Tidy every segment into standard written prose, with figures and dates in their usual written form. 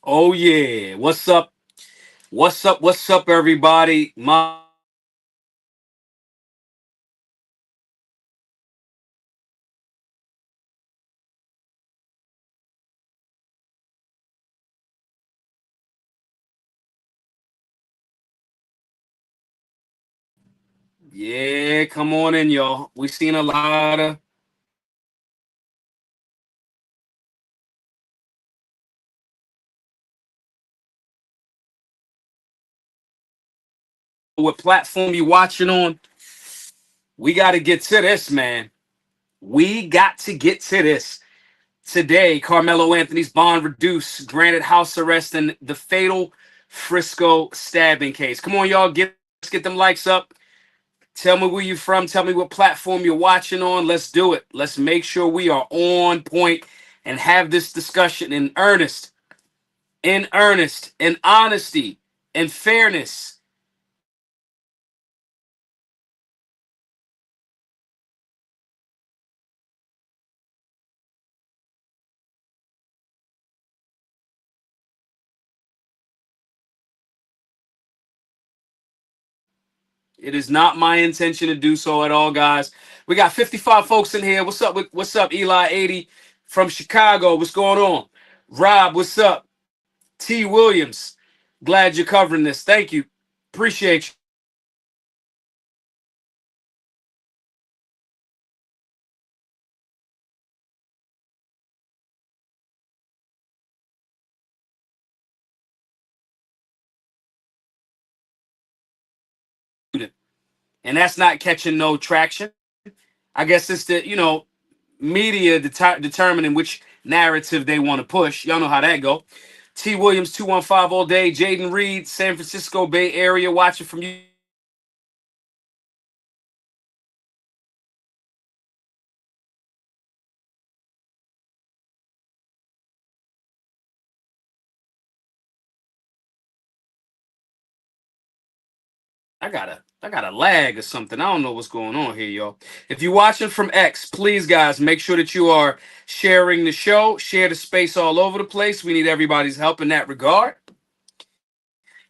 Oh yeah. What's up? What's up? What's up, everybody? My yeah, come on in, y'all. We seen a lot of what platform you watching on. We got to get to this, man. We got to get to this. Today, Carmelo Anthony's bond reduced, granted house arrest in the fatal Frisco stabbing case. Come on, y'all, let's get them likes up. Tell me where you're from. Tell me what platform you're watching on. Let's do it. Let's make sure we are on point and have this discussion in honesty, in fairness. It is not my intention to do so at all, guys. We got 55 folks in here. What's up? What's up, Eli 80 from Chicago? What's going on? Rob, what's up? T. Williams, glad you're covering this. Thank you. Appreciate you. And that's not catching no traction. I guess it's the media determining which narrative they want to push. Y'all know how that go. T. Williams 215 all day. Jaden Reed, San Francisco Bay Area, watching from you. I got a lag or something. I don't know what's going on here, y'all. If you're watching from X, please guys, make sure that you are sharing the show, share the space all over the place. We need everybody's help in that regard.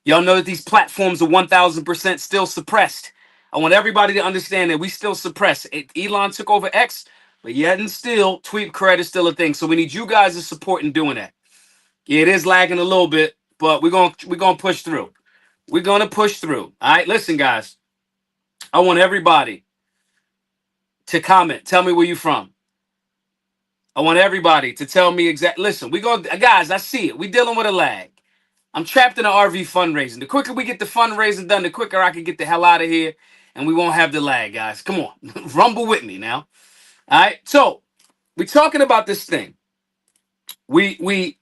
Y'all know that these platforms are 1000% still suppressed. I want everybody to understand that we still suppress. Elon took over X, but yet and still, tweet credit is still a thing. So we need you guys to support in doing that. Yeah, it is lagging a little bit, but we're gonna push through. We're gonna push through. All right, listen, guys. I want everybody to comment. Tell me where you from. I want everybody to tell me exactly. Listen, we go, guys. I see it. We dealing with a lag. I'm trapped in an RV fundraising. The quicker we get the fundraising done, the quicker I can get the hell out of here, and we won't have the lag, guys. Come on, rumble with me now. All right. So we're talking about this thing. We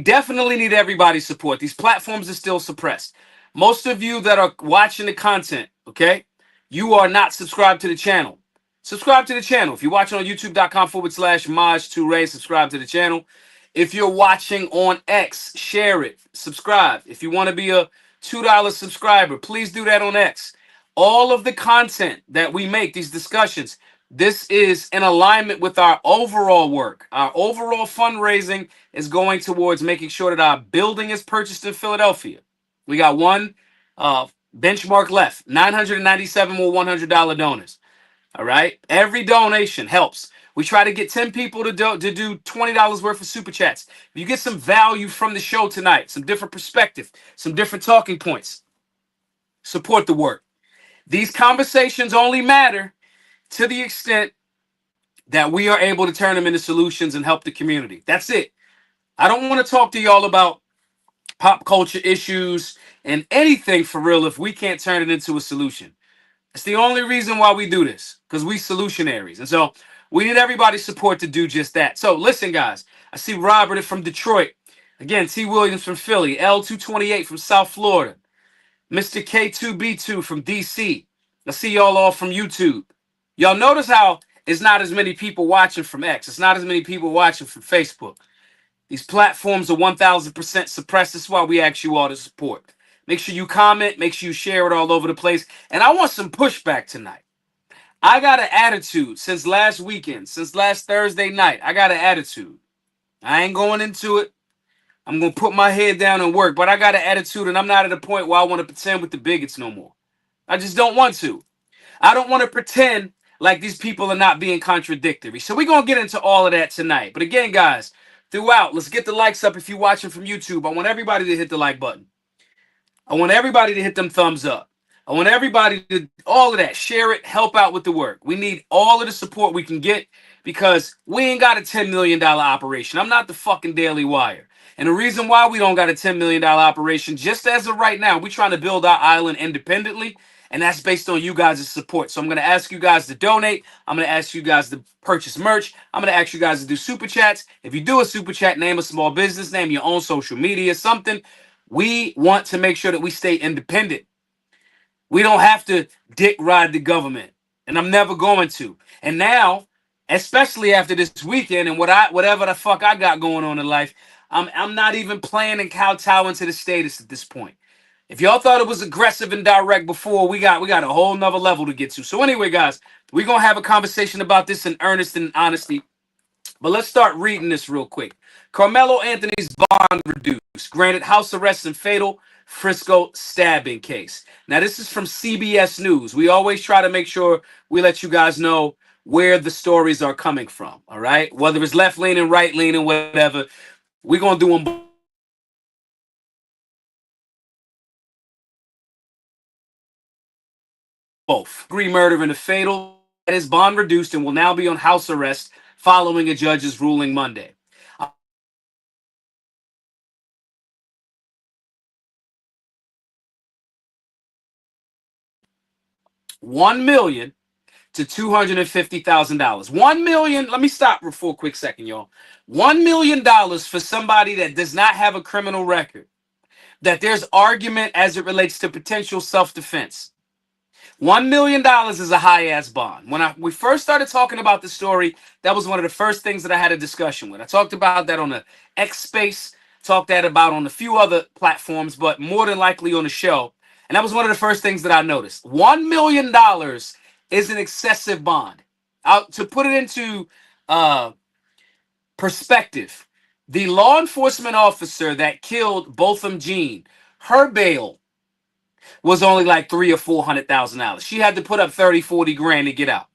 definitely need everybody's support. These platforms are still suppressed. Most of you that are watching the content, okay, you are not subscribed to the channel. Subscribe to the channel. If you're watching on youtube.com/Maj Toure, subscribe to the channel. If you're watching on X, share it, subscribe. If you want to be a $2 subscriber, please do that on X. All of the content that we make, these discussions, this is in alignment with our overall work. Our overall fundraising is going towards making sure that our building is purchased in Philadelphia. We got one benchmark left, 997 more $100 donors. All right. Every donation helps. We try to get 10 people to do $20 worth of super chats. If you get some value from the show tonight, some different perspective, some different talking points, support the work. These conversations only matter to the extent that we are able to turn them into solutions and help the community. That's it. I don't want to talk to y'all about pop culture issues and anything for real if we can't turn it into a solution. It's the only reason why we do this, because we solutionaries. And so we need everybody's support to do just that. So listen, guys, I see Robert from Detroit. Again, T. Williams from Philly, L228 from South Florida, Mr. K2B2 from DC. I see y'all all from YouTube. Y'all notice how it's not as many people watching from X. It's not as many people watching from Facebook. These platforms are 1000% suppressed. That's why we ask you all to support. Make sure you comment. Make sure you share it all over the place. And I want some pushback tonight. I got an attitude since last weekend, since last Thursday night. I got an attitude. I ain't going into it. I'm going to put my head down and work. But I got an attitude, and I'm not at a point where I want to pretend with the bigots no more. I just don't want to. I don't want to pretend like these people are not being contradictory. So we're going to get into all of that tonight. But again, guys, throughout, let's get the likes up if you're watching from YouTube. I want everybody to hit the like button. I want everybody to hit them thumbs up. I want everybody to all of that. Share it. Help out with the work. We need all of the support we can get because we ain't got a $10 million operation. I'm not the fucking Daily Wire. And the reason why we don't got a $10 million operation, just as of right now, we're trying to build our island independently. And that's based on you guys' support. So I'm going to ask you guys to donate. I'm going to ask you guys to purchase merch. I'm going to ask you guys to do super chats. If you do a super chat, name a small business, name your own social media, something. We want to make sure that we stay independent. We don't have to dick ride the government. And I'm never going to. And now, especially after this weekend and whatever the fuck I got going on in life, I'm not even playing and kowtowing to the status at this point. If y'all thought it was aggressive and direct before, we got a whole nother level to get to. So anyway, guys, we're gonna have a conversation about this in earnest and honesty. But let's start reading this real quick. Carmelo Anthony's bond reduced, granted house arrest and fatal Frisco stabbing case. Now, this is from CBS News. We always try to make sure we let you guys know where the stories are coming from, all right? Whether it's left-leaning, right-leaning, whatever, we're going to do them both. Agree murder and a fatal. His bond reduced and will now be on house arrest following a judge's ruling Monday. $1 million to $250,000. $1 million. Let me stop for a quick second, y'all. $1 million for somebody that does not have a criminal record, that there's argument as it relates to potential self-defense. $1 million is a high-ass bond. When we first started talking about the story, that was one of the first things that I had a discussion with. I talked about that on the X Space, talked that about on a few other platforms, but more than likely on the show. And that was one of the first things that I noticed. $1 million is an excessive bond. To put it into perspective, the law enforcement officer that killed Botham Jean, her bail was only like $300,000 or $400,000. She had to put up 30, 40 grand to get out.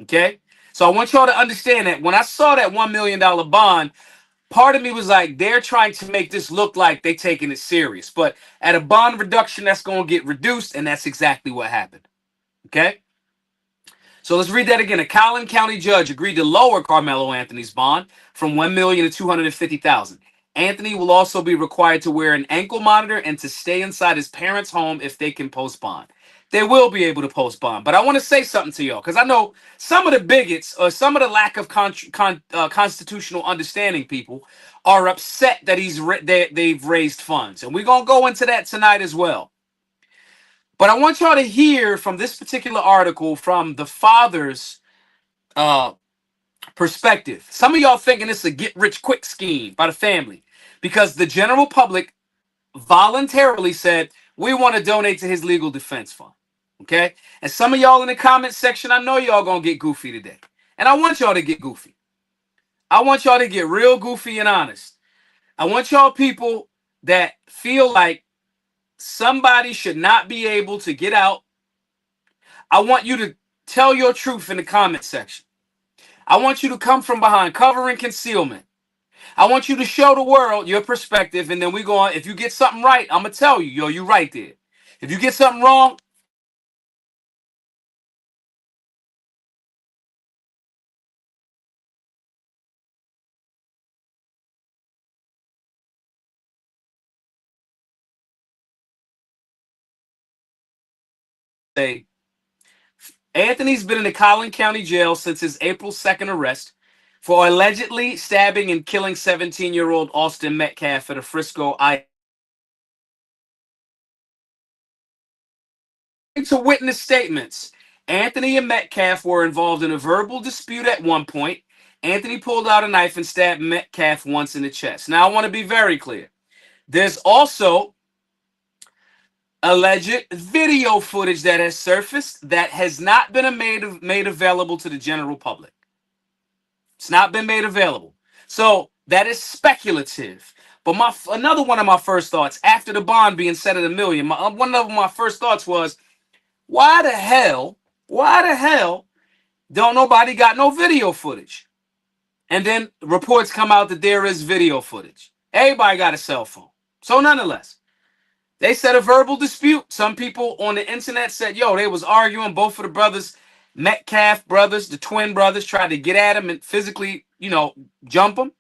Okay? So I want y'all to understand that when I saw that $1 million bond, part of me was like, they're trying to make this look like they taking it serious. But at a bond reduction, that's going to get reduced, and that's exactly what happened. Okay? So let's read that again. A Collin County judge agreed to lower Carmelo Anthony's bond from $1 million to $250,000. Anthony will also be required to wear an ankle monitor and to stay inside his parents' home if they can post bond. They will be able to post bond. But I want to say something to y'all because I know some of the bigots or some of the lack of constitutional understanding people are upset that they've raised funds. And we're going to go into that tonight as well. But I want y'all to hear from this particular article from the father's perspective. Some of y'all thinking it's a get-rich-quick scheme by the family because the general public voluntarily said, we want to donate to his legal defense fund. Okay? And some of y'all in the comment section, I know y'all going to get goofy today. And I want y'all to get goofy. I want y'all to get real goofy and honest. I want y'all people that feel like somebody should not be able to get out. I want you to tell your truth in the comment section. I want you to come from behind cover and concealment. I want you to show the world your perspective, and then we go on. If you get something right, I'm going to tell you, yo, you right there. If you get something wrong, say, Anthony's been in the Collin County Jail since his April 2nd arrest for allegedly stabbing and killing 17-year-old Austin Metcalf at a Frisco to witness statements. Anthony and Metcalf were involved in a verbal dispute at one point. Anthony pulled out a knife and stabbed Metcalf once in the chest. Now, I want to be very clear. There's also alleged video footage that has surfaced that has not been made available to the general public. It's not been made available. So that is speculative. But another one of my first thoughts after the bond being set at $1 million, one of my first thoughts was, why the hell don't nobody got no video footage? And then reports come out that there is video footage. Everybody got a cell phone. So nonetheless, they said a verbal dispute. Some people on the internet said, yo, they was arguing. Both of the brothers, Metcalf brothers, the twin brothers, tried to get at him and physically, jump him.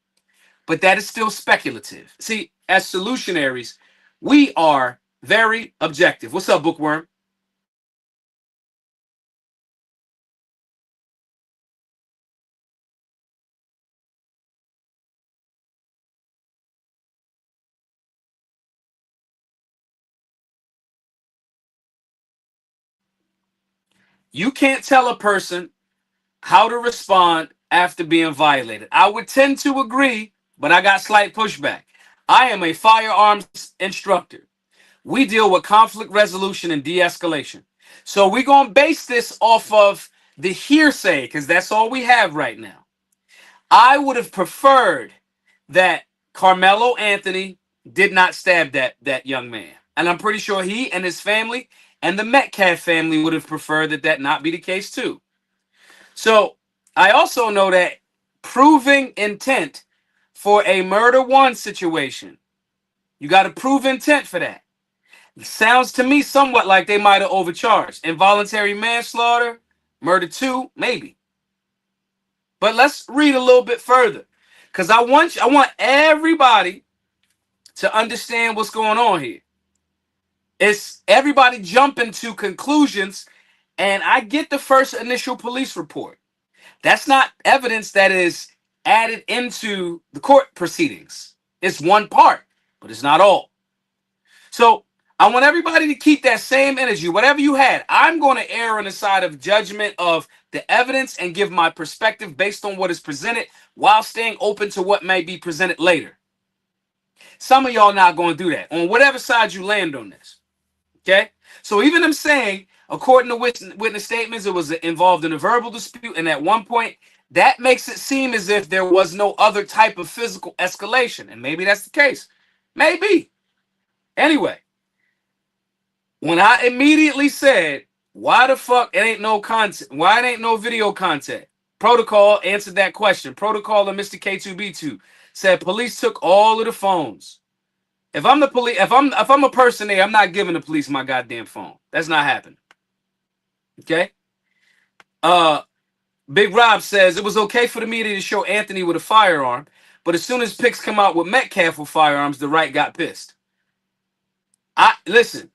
But that is still speculative. See, as solutionaries, we are very objective. What's up, Bookworm? You can't tell a person how to respond after being violated. I would tend to agree, but I got slight pushback. I am a firearms instructor. We deal with conflict resolution and de-escalation. So we're going to base this off of the hearsay because that's all we have right now. I would have preferred that Carmelo Anthony did not stab that young man. And I'm pretty sure he and his family and the Metcalf family would have preferred that not be the case too. So I also know that proving intent for a murder one situation, you got to prove intent for that. It sounds to me somewhat like they might have overcharged. Involuntary manslaughter, murder two, maybe. But let's read a little bit further, because I want everybody to understand what's going on here. It's everybody jumping to conclusions, and I get the first initial police report. That's not evidence that is added into the court proceedings. It's one part, but it's not all. So I want everybody to keep that same energy. Whatever you had, I'm going to err on the side of judgment of the evidence and give my perspective based on what is presented while staying open to what may be presented later. Some of y'all not going to do that on whatever side you land on this. Okay? So even them saying, according to witness statements, it was involved in a verbal dispute, and at one point, that makes it seem as if there was no other type of physical escalation. And maybe that's the case. Maybe. Anyway, when I immediately said, why the fuck it ain't no content? Why it ain't no video content? Protocol answered that question. Protocol and Mr. K2B2 said police took all of the phones. If I'm the police, if I'm a person there, I'm not giving the police my goddamn phone. That's not happening. Okay? Big Rob says it was okay for the media to show Anthony with a firearm, but as soon as pics come out with Metcalf with firearms, the right got pissed. Listen,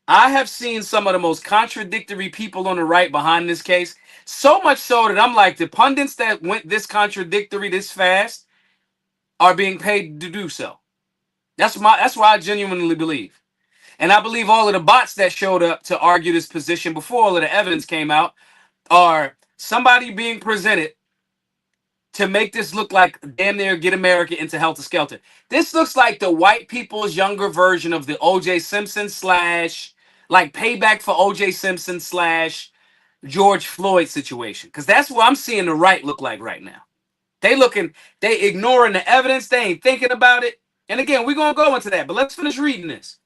I have seen some of the most contradictory people on the right behind this case, so much so that I'm like, the pundits that went this contradictory this fast are being paid to do so. That's what I genuinely believe. And I believe all of the bots that showed up to argue this position before all of the evidence came out are somebody being presented to make this look like damn near get America into helter skelter. This looks like the white people's younger version of the O.J. Simpson / like payback for O.J. Simpson / George Floyd situation. Because that's what I'm seeing the right look like right now. They ignoring the evidence. They ain't thinking about it. And again, we're going to go into that, but let's finish reading this.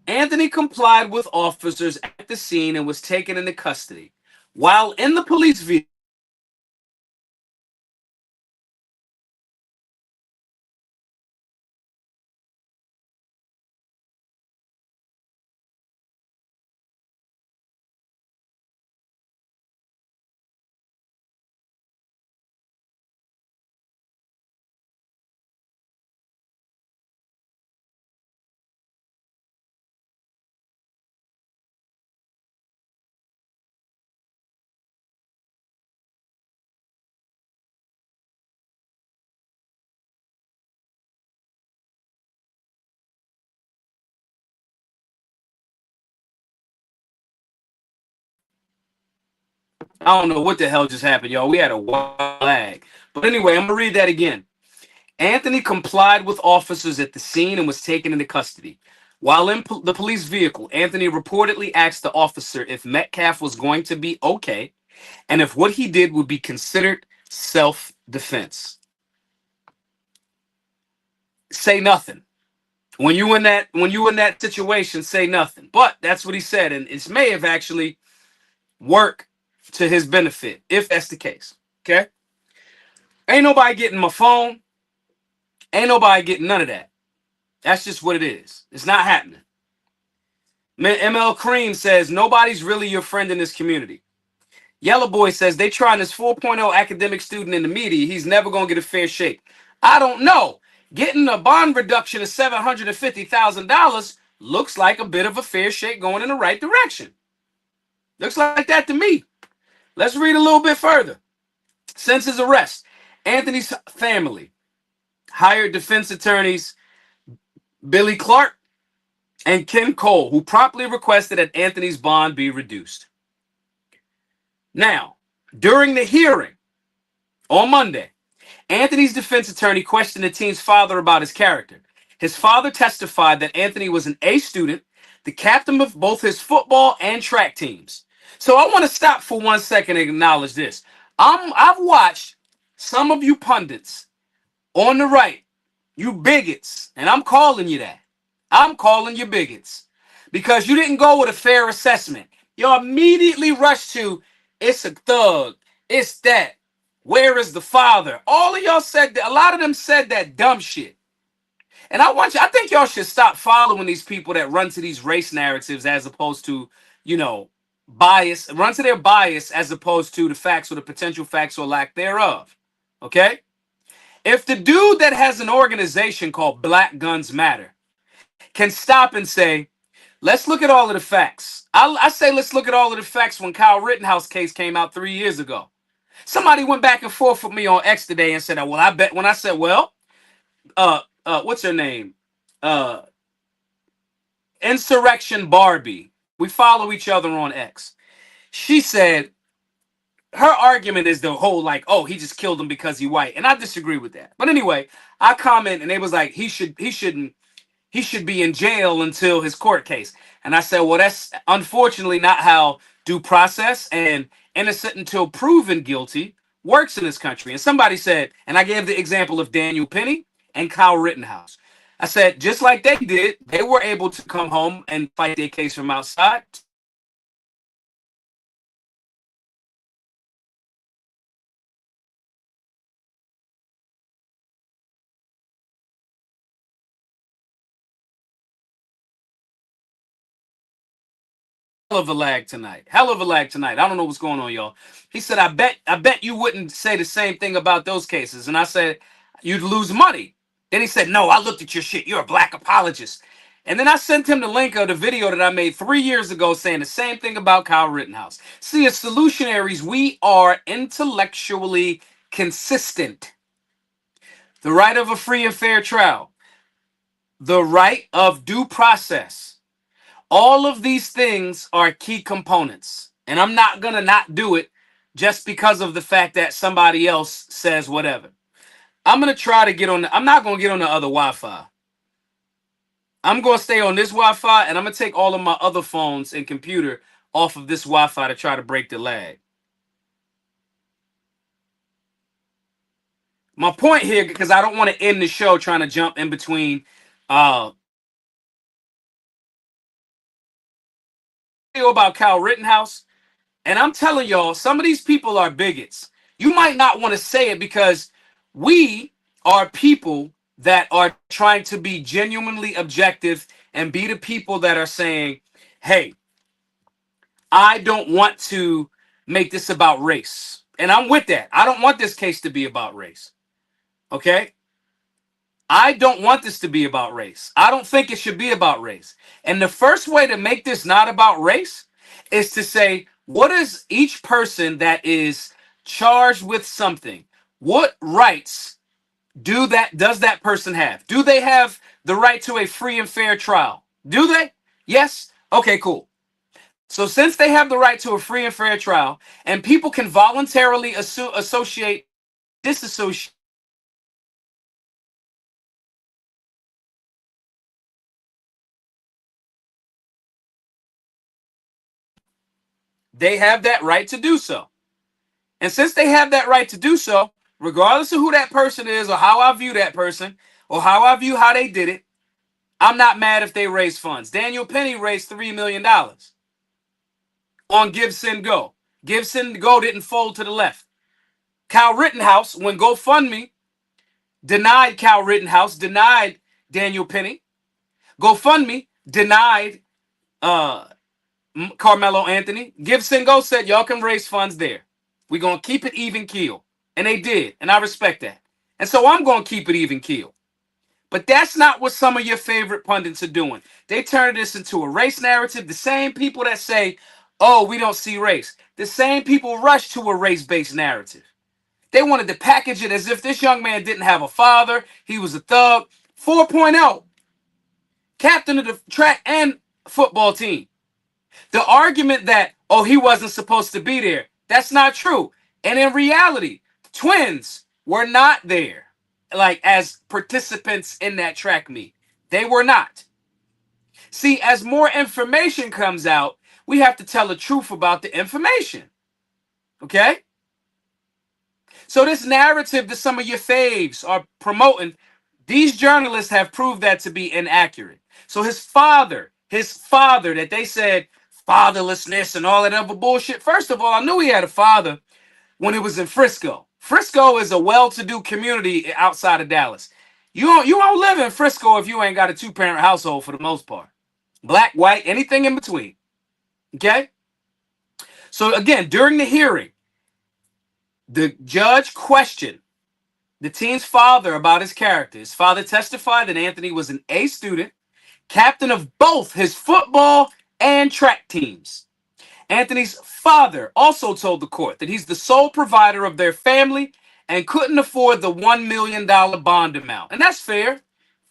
Anthony complied with officers at the scene and was taken into custody. While in the police vehicle, I don't know what the hell just happened, y'all. We had a wild lag. But anyway, I'm going to read that again. Anthony complied with officers at the scene and was taken into custody. While in the police vehicle, Anthony reportedly asked the officer if Metcalf was going to be okay and if what he did would be considered self-defense. say nothing. When you in that situation, say nothing. But that's what he said, and it may have actually worked to his benefit, if that's the case. Okay? Ain't nobody getting my phone. Ain't nobody getting none of that. That's just what it is. It's not happening. ML Cream says, nobody's really your friend in this community. Yellow Boy says, they trying this 4.0 academic student in the media. He's never going to get a fair shake. I don't know. Getting a bond reduction of $750,000 looks like a bit of a fair shake going in the right direction. Looks like that to me. Let's read a little bit further. Since his arrest, Anthony's family hired defense attorneys Billy Clark and Ken Cole, who promptly requested that Anthony's bond be reduced. Now, during the hearing on Monday, Anthony's defense attorney questioned the teen's father about his character. His father testified that Anthony was an A student, the captain of both his football and track teams. So I want to stop for 1 second and acknowledge this. I've watched some of you pundits on the right, you bigots, and I'm calling you that. I'm calling you bigots because you didn't go with a fair assessment. You immediately rushed to, it's a thug, it's that. Where is the father? All of y'all said that. A lot of them said that dumb shit. And I think y'all should stop following these people that run to these race narratives as opposed to, bias. Run to their bias as opposed to the facts or the potential facts or lack thereof. Okay? If the dude that has an organization called Black Guns Matter can stop and say, let's look at all of the facts. I say let's look at all of the facts when Kyle Rittenhouse case came out 3 years ago. Somebody went back and forth with me on X today and said, well, I bet when I said, what's her name? Insurrection Barbie. We follow each other on X. She said her argument is the whole he just killed him because he's white. And I disagree with that. But anyway, I comment and it was like he should be in jail until his court case. And I said, well, that's unfortunately not how due process and innocent until proven guilty works in this country. And somebody said, and I gave the example of Daniel Penny and Kyle Rittenhouse. I said, just like they did, they were able to come home and fight their case from outside. Hell of a lag tonight. Hell of a lag tonight. I don't know what's going on, y'all. He said, I bet you wouldn't say the same thing about those cases. And I said, you'd lose money. Then he said, no, I looked at your shit. You're a black apologist. And then I sent him the link of the video that I made 3 years ago saying the same thing about Kyle Rittenhouse. See, as solutionaries, we are intellectually consistent. The right of a free and fair trial. The right of due process. All of these things are key components. And I'm not going to not do it just because of the fact that somebody else says whatever. I'm going to try to get on I'm not going to get on the other Wi-Fi. I'm going to stay on this Wi-Fi and I'm going to take all of my other phones and computer off of this Wi-Fi to try to break the lag. My point here, because I don't want to end the show trying to jump in between about Kyle Rittenhouse, and I'm telling y'all, some of these people are bigots. You might not want to say it because we are people that are trying to be genuinely objective and be the people that are saying, hey, I don't want to make this about race. And I'm with that. I don't want this case to be about race. Okay? I don't want this to be about race. I don't think it should be about race. And the first way to make this not about race is to say, what is each person that is charged with something? What rights does that person have? Do they have the right to a free and fair trial? Do they? Yes? Okay, cool. So since they have the right to a free and fair trial, and people can voluntarily disassociate, they have that right to do so. And since they have that right to do so, regardless of who that person is or how I view that person or how I view how they did it, I'm not mad if they raise funds. Daniel Penny raised $3 million on Gibson Go. Gibson Go didn't fold to the left. Kyle Rittenhouse, when GoFundMe denied Kyle Rittenhouse, denied Daniel Penny, GoFundMe denied Carmelo Anthony, Gibson Go said, y'all can raise funds there. We're going to keep it even keel. And they did. And I respect that. And so I'm going to keep it even keel. But that's not what some of your favorite pundits are doing. They turn this into a race narrative. The same people that say, oh, we don't see race. The same people rush to a race-based narrative. They wanted to package it as if this young man didn't have a father. He was a thug. 4.0. Captain of the track and football team. The argument that, oh, he wasn't supposed to be there, that's not true. And in reality, twins were not there, like as participants in that track meet. They were not. See, as more information comes out, we have to tell the truth about the information. Okay? So this narrative that some of your faves are promoting, these journalists have proved that to be inaccurate. So his father that they said fatherlessness and all that other bullshit. First of all, I knew he had a father when he was in Frisco. Frisco is a well-to-do community outside of Dallas. You won't live in Frisco if you ain't got a two-parent household for the most part. Black, white, anything in between. Okay? So again, during the hearing, the judge questioned the teen's father about his character. His father testified that Anthony was an A student, captain of both his football and track teams. Anthony's father also told the court that he's the sole provider of their family and couldn't afford the $1 million bond amount. And that's fair.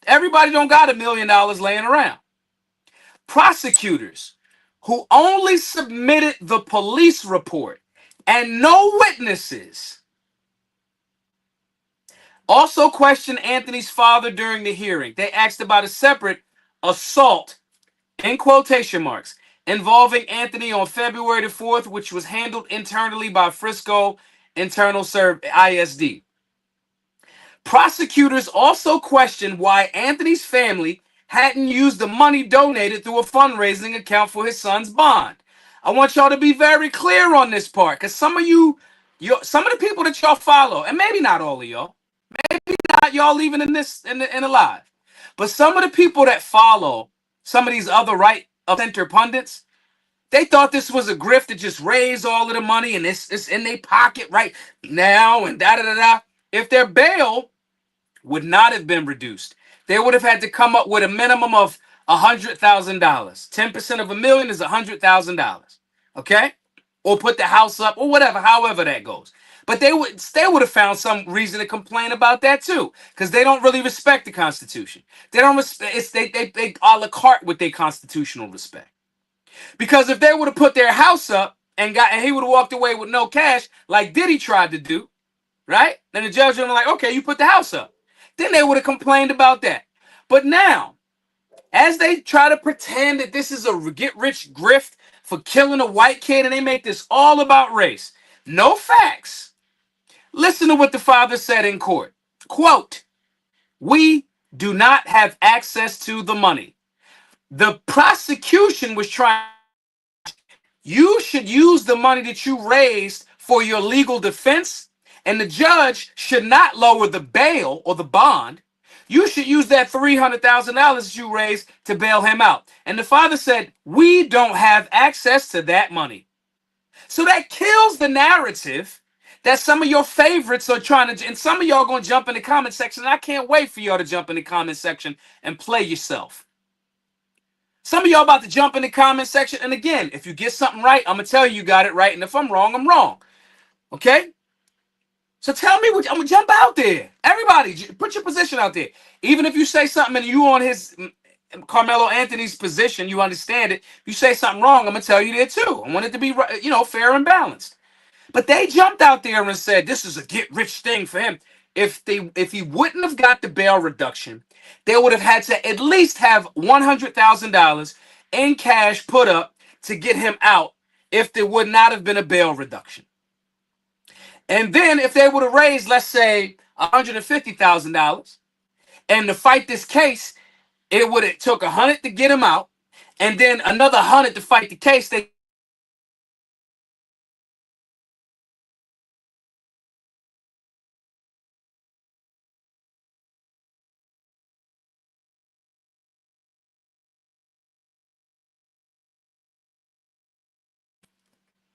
Everybody don't got $1 million laying around. Prosecutors who only submitted the police report and no witnesses also questioned Anthony's father during the hearing. They asked about a separate assault, in quotation marks, involving Anthony on February the 4th, which was handled internally by Frisco Internal Serve ISD. Prosecutors also questioned why Anthony's family hadn't used the money donated through a fundraising account for his son's bond. I want y'all to be very clear on this part, because some of some of the people that y'all follow, and maybe not all of y'all, maybe not y'all even in the live, but some of the people that follow some of these other right of center pundits, they thought this was a grift to just raise all of the money and it's in their pocket right now and da-da-da-da. If their bail would not have been reduced, they would have had to come up with a minimum of $100,000. 10% of $1 million is $100,000. Okay? Or put the house up or whatever, however that goes. But they would have found some reason to complain about that too, because they don't really respect the Constitution. They don't respect. They a la carte with their constitutional respect. Because if they would have put their house up and he would have walked away with no cash, like Diddy tried to do, right? Then the judge would have been like, okay, you put the house up. Then they would have complained about that. But now, as they try to pretend that this is a get-rich grift for killing a white kid, and they make this all about race, no facts. Listen to what the father said in court. Quote, "We do not have access to the money. The prosecution was trying. You should use the money that you raised for your legal defense, and the judge should not lower the bail or the bond. You should use that $300,000 you raised to bail him out." And the father said, "We don't have access to that money." So that kills the narrative that some of your favorites are trying to, and some of y'all going to jump in the comment section, and I can't wait for y'all to jump in the comment section and play yourself. Some of y'all about to jump in the comment section, and again, if you get something right, I'm going to tell you got it right, and if I'm wrong, I'm wrong. Okay? So tell me, I'm going to jump out there. Everybody, put your position out there. Even if you say something and you on Carmelo Anthony's position, you understand it. If you say something wrong, I'm going to tell you there too. I want it to be, fair and balanced. But they jumped out there and said this is a get-rich thing for him. If he wouldn't have got the bail reduction, they would have had to at least have $100,000 in cash put up to get him out if there would not have been a bail reduction. And then if they would have raised, let's say, $150,000, and to fight this case, it would have took 100 to get him out, and then another 100 to fight the case. They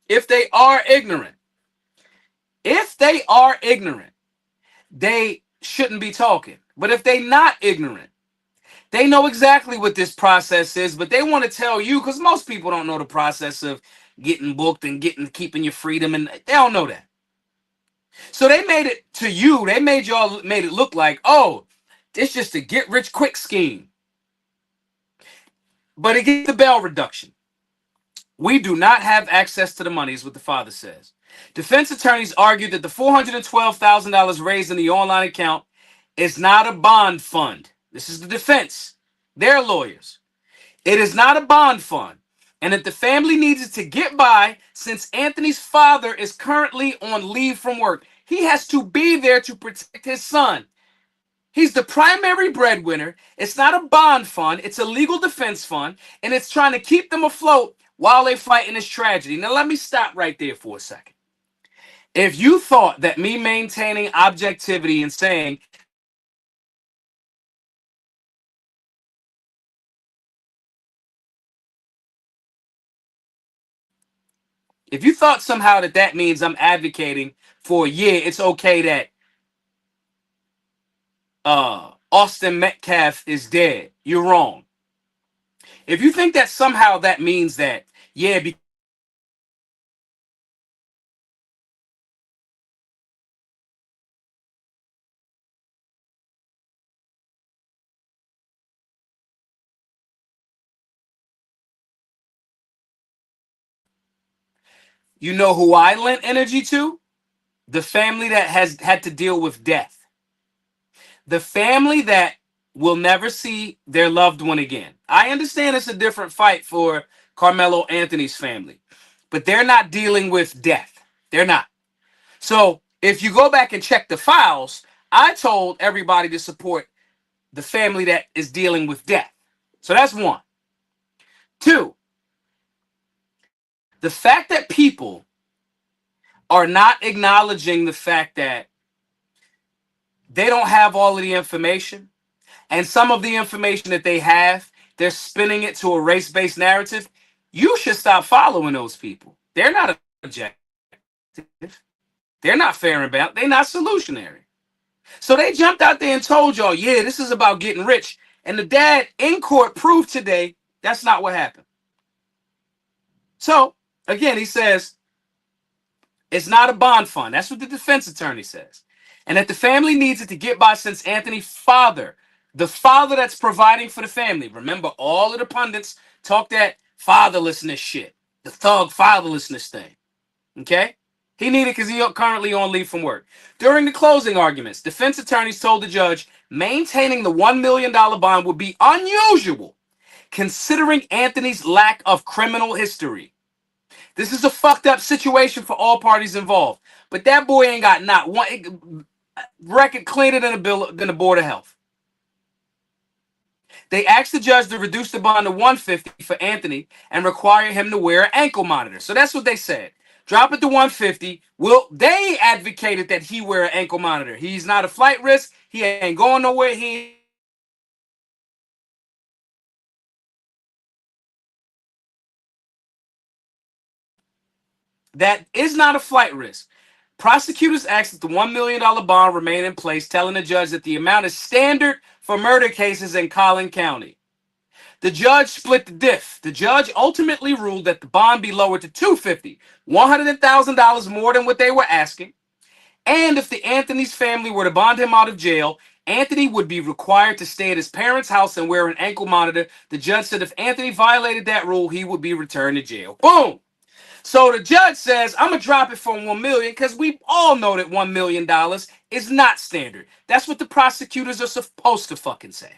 if they are ignorant, if they are ignorant, they shouldn't be talking. But if they not ignorant, they know exactly what this process is, but they want to tell you because most people don't know the process of getting booked and keeping your freedom, and they don't know that. So they made it to you. They made it look like, oh, it's just a get rich quick scheme. But it gets the bail reduction. We do not have access to the money, is what the father says. Defense attorneys argued that the $412,000 raised in the online account is not a bond fund. This is the defense. Their lawyers. It is not a bond fund, and that the family needs it to get by since Anthony's father is currently on leave from work. He has to be there to protect his son. He's the primary breadwinner. It's not a bond fund. It's a legal defense fund, and it's trying to keep them afloat while they fight in this tragedy. Now, let me stop right there for a second. If you thought that me maintaining objectivity and saying if you thought somehow that that means I'm advocating for, yeah, it's okay that Austin Metcalf is dead, you're wrong. If you think that somehow that means that, yeah, you know who I lent energy to? The family that has had to deal with death. The family that will never see their loved one again. I understand it's a different fight for Carmelo Anthony's family, but they're not dealing with death. They're not. So if you go back and check the files, I told everybody to support the family that is dealing with death. So that's one. Two, the fact that people are not acknowledging the fact that they don't have all of the information, and some of the information that they have, they're spinning it to a race-based narrative. You should stop following those people. They're not objective. They're not fair and balanced. They're not solutionary. So they jumped out there and told y'all, yeah, this is about getting rich. And the dad in court proved today that's not what happened. So, again, he says it's not a bond fund. That's what the defense attorney says. And that the family needs it to get by since Anthony's father, the father that's providing for the family. Remember, all of the pundits talk that fatherlessness shit, the thug fatherlessness thing. Okay? He needed because he's currently on leave from work. During the closing arguments, defense attorneys told the judge maintaining the $1 million bond would be unusual considering Anthony's lack of criminal history. This is a fucked up situation for all parties involved. But that boy ain't got not one record cleaner than the Board of Health. They asked the judge to reduce the bond to $150 for Anthony and require him to wear an ankle monitor. So that's what they said. Drop it to $150. Well, they advocated that he wear an ankle monitor. He's not a flight risk. He ain't going nowhere. That is not a flight risk. Prosecutors asked that the $1 million bond remain in place, telling the judge that the amount is standard for murder cases in Collin County. The judge split the diff. The judge ultimately ruled that the bond be lowered to $250, $100,000 more than what they were asking. And if the Anthony's family were to bond him out of jail, Anthony would be required to stay at his parents' house and wear an ankle monitor. The judge said if Anthony violated that rule, he would be returned to jail. Boom. So the judge says, I'm going to drop it from $1 million because we all know that $1 million is not standard. That's what the prosecutors are supposed to fucking say.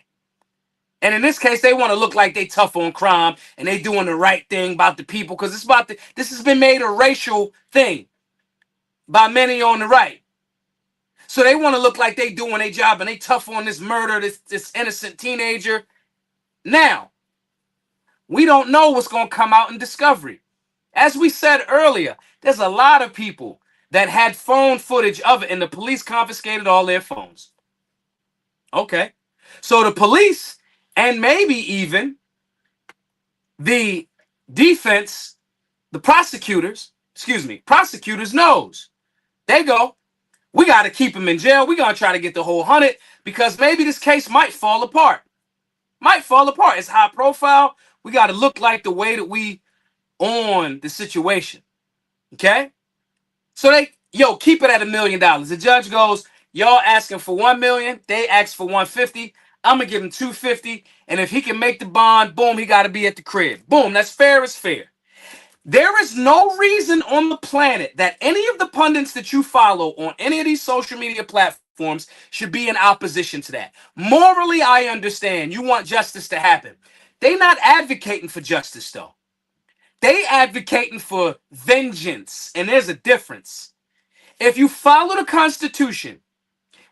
And in this case, they want to look like they tough on crime and they doing the right thing about the people because this has been made a racial thing. by many on the right. So they want to look like they doing their job and they tough on this murder, this innocent teenager. Now, we don't know what's going to come out in discovery. As we said earlier, there's a lot of people that had phone footage of it and the police confiscated all their phones. Okay. So the police and maybe even the defense, the prosecutors knows. They go, we got to keep him in jail. We're going to try to get the whole 100 because maybe this case might fall apart. It's high profile. We got to look like the way that we on the situation. Okay? So they, keep it at $1 million. The judge goes, y'all asking for 1 million. They ask for 150. I'm going to give him 250. And if he can make the bond, boom, he got to be at the crib. Boom, that's fair as fair. There is no reason on the planet that any of the pundits that you follow on any of these social media platforms should be in opposition to that. Morally, I understand. You want justice to happen. They're not advocating for justice, though. They advocating for vengeance, and there's a difference. If you follow the Constitution,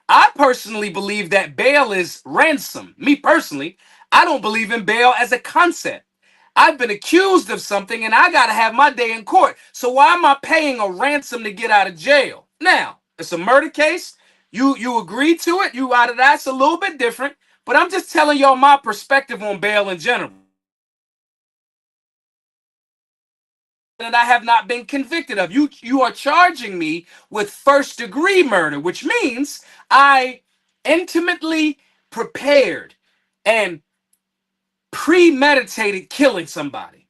I personally believe that bail is ransom. Me personally, I don't believe in bail as a concept. I've been accused of something and I got to have my day in court. So why am I paying a ransom to get out of jail? Now, it's a murder case. You agree to it. You out of that's a little bit different. But I'm just telling y'all my perspective on bail in general. That I have not been convicted of. You are charging me with first-degree murder, which means I intimately prepared and premeditated killing somebody.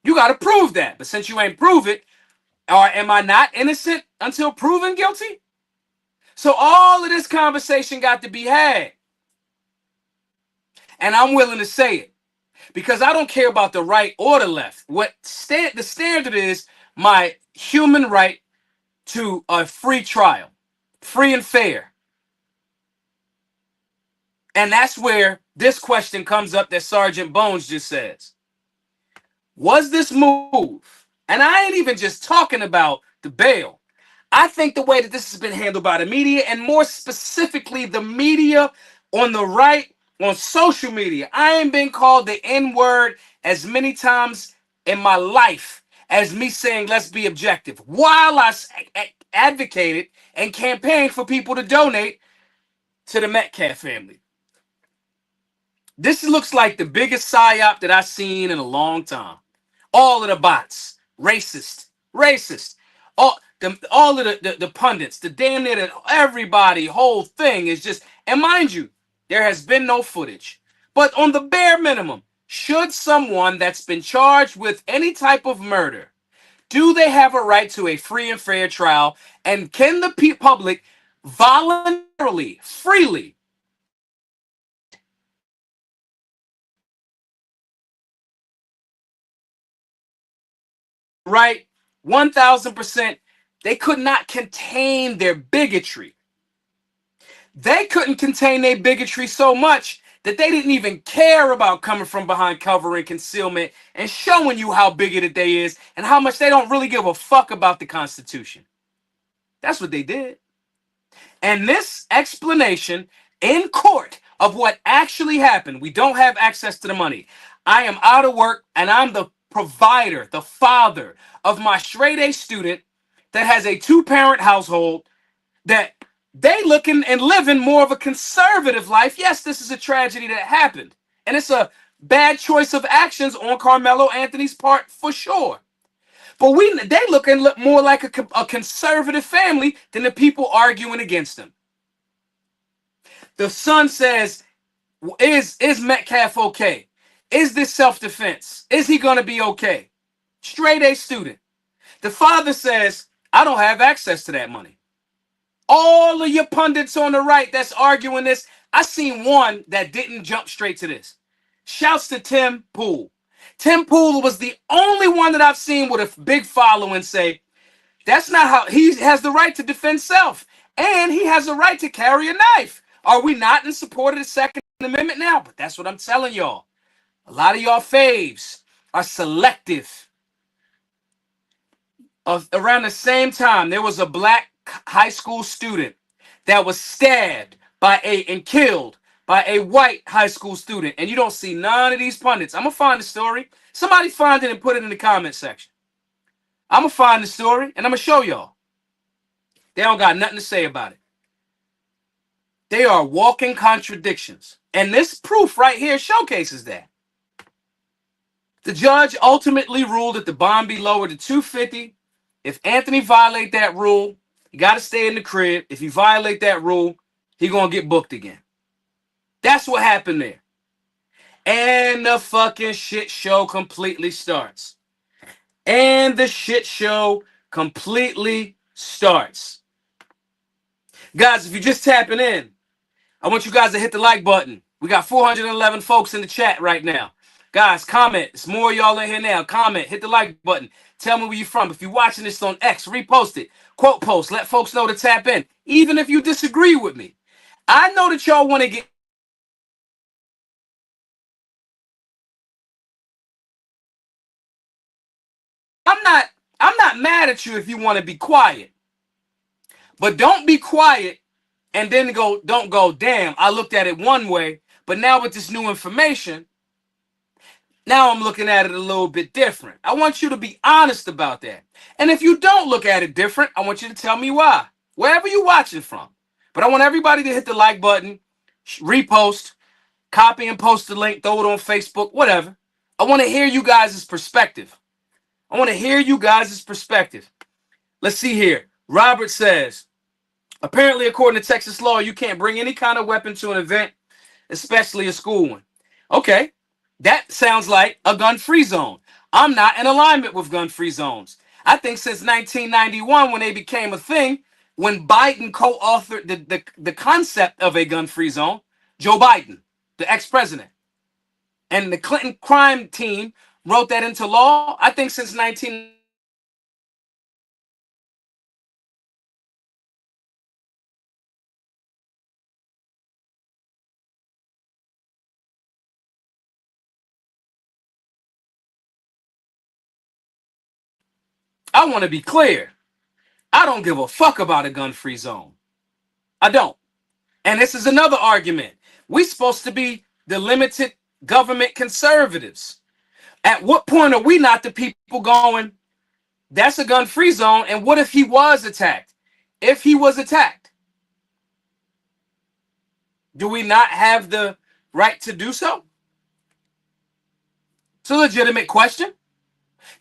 You got to prove that. But since you ain't prove it, or am I not innocent until proven guilty? So all of this conversation got to be had. And I'm willing to say it. Because I don't care about the right or the left. What the standard is my human right to a free trial, free and fair. And that's where this question comes up that Sergeant Bones just says. Was this move, and I ain't even just talking about the bail. I think the way that this has been handled by the media, and more specifically the media on the right, on social media. I ain't been called the N-word as many times in my life as me saying, let's be objective. While I advocated and campaigned for people to donate to the Metcalf family. This looks like the biggest psyop that I've seen in a long time. All of the bots, racist. All of the pundits, the damn near everybody, whole thing is just, and mind you, there has been no footage. But on the bare minimum, should someone that's been charged with any type of murder, do they have a right to a free and fair trial? And can the public voluntarily, freely, right? 1000%, they could not contain their bigotry. They couldn't contain their bigotry so much that they didn't even care about coming from behind cover and concealment and showing you how bigoted they is and how much they don't really give a fuck about the Constitution. That's what they did. And this explanation in court of what actually happened, we don't have access to the money. I am out of work and I'm the provider, the father of my straight A student that has a 2-parent household that they looking and living more of a conservative life. Yes, this is a tragedy that happened. And it's a bad choice of actions on Carmelo Anthony's part for sure. But they look more like a conservative family than the people arguing against them. The son says, is Metcalf okay? Is this self-defense? Is he going to be okay? Straight A student. The father says, I don't have access to that money. All of your pundits on the right that's arguing this, I seen one that didn't jump straight to this. Shouts to Tim Pool. Tim Pool was the only one that I've seen with a big following say, that's not how, he has the right to defend self. And he has a right to carry a knife. Are we not in support of the Second Amendment now? But that's what I'm telling y'all. A lot of y'all faves are selective. around the same time, there was a black high school student that was stabbed and killed by a white high school student. And you don't see none of these pundits. I'm going to find the story. Somebody find it and put it in the comment section. I'm going to find the story and I'm going to show y'all. They don't got nothing to say about it. They are walking contradictions. And this proof right here showcases that. The judge ultimately ruled that the bond be lowered to $250. If Anthony violate that rule, he got to stay in the crib. If he violate that rule, he going to get booked again. That's what happened there. And the fucking shit show completely starts. And the shit show completely starts. Guys, if you're just tapping in, I want you guys to hit the like button. We got 411 folks in the chat right now. Guys, comment. It's more of y'all in here now. Comment. Hit the like button. Tell me where you're from. If you're watching this on X, repost it. Quote post. Let folks know to tap in. Even if you disagree with me. I know that y'all want to get... I'm not mad at you if you want to be quiet. But don't be quiet and then don't go, damn, I looked at it one way, but now with this new information, now I'm looking at it a little bit different. I want you to be honest about that. And if you don't look at it different, I want you to tell me why, wherever you're watching from. But I want everybody to hit the like button, repost, copy and post the link, throw it on Facebook, whatever. I want to hear you guys' perspective. I want to hear you guys' perspective. Let's see here. Robert says, apparently, according to Texas law, you can't bring any kind of weapon to an event, especially a school one. Okay, that sounds like a gun-free zone. I'm not in alignment with gun-free zones. I think since 1991, when they became a thing, when Biden co-authored the concept of a gun-free zone, Joe Biden, the ex-president, and the Clinton crime team wrote that into law. I think since 19... I want to be clear. I don't give a fuck about a gun-free zone. I don't. And this is another argument. We're supposed to be the limited government conservatives. At what point are we not the people going, that's a gun-free zone, and what if he was attacked? If he was attacked, do we not have the right to do so? It's a legitimate question.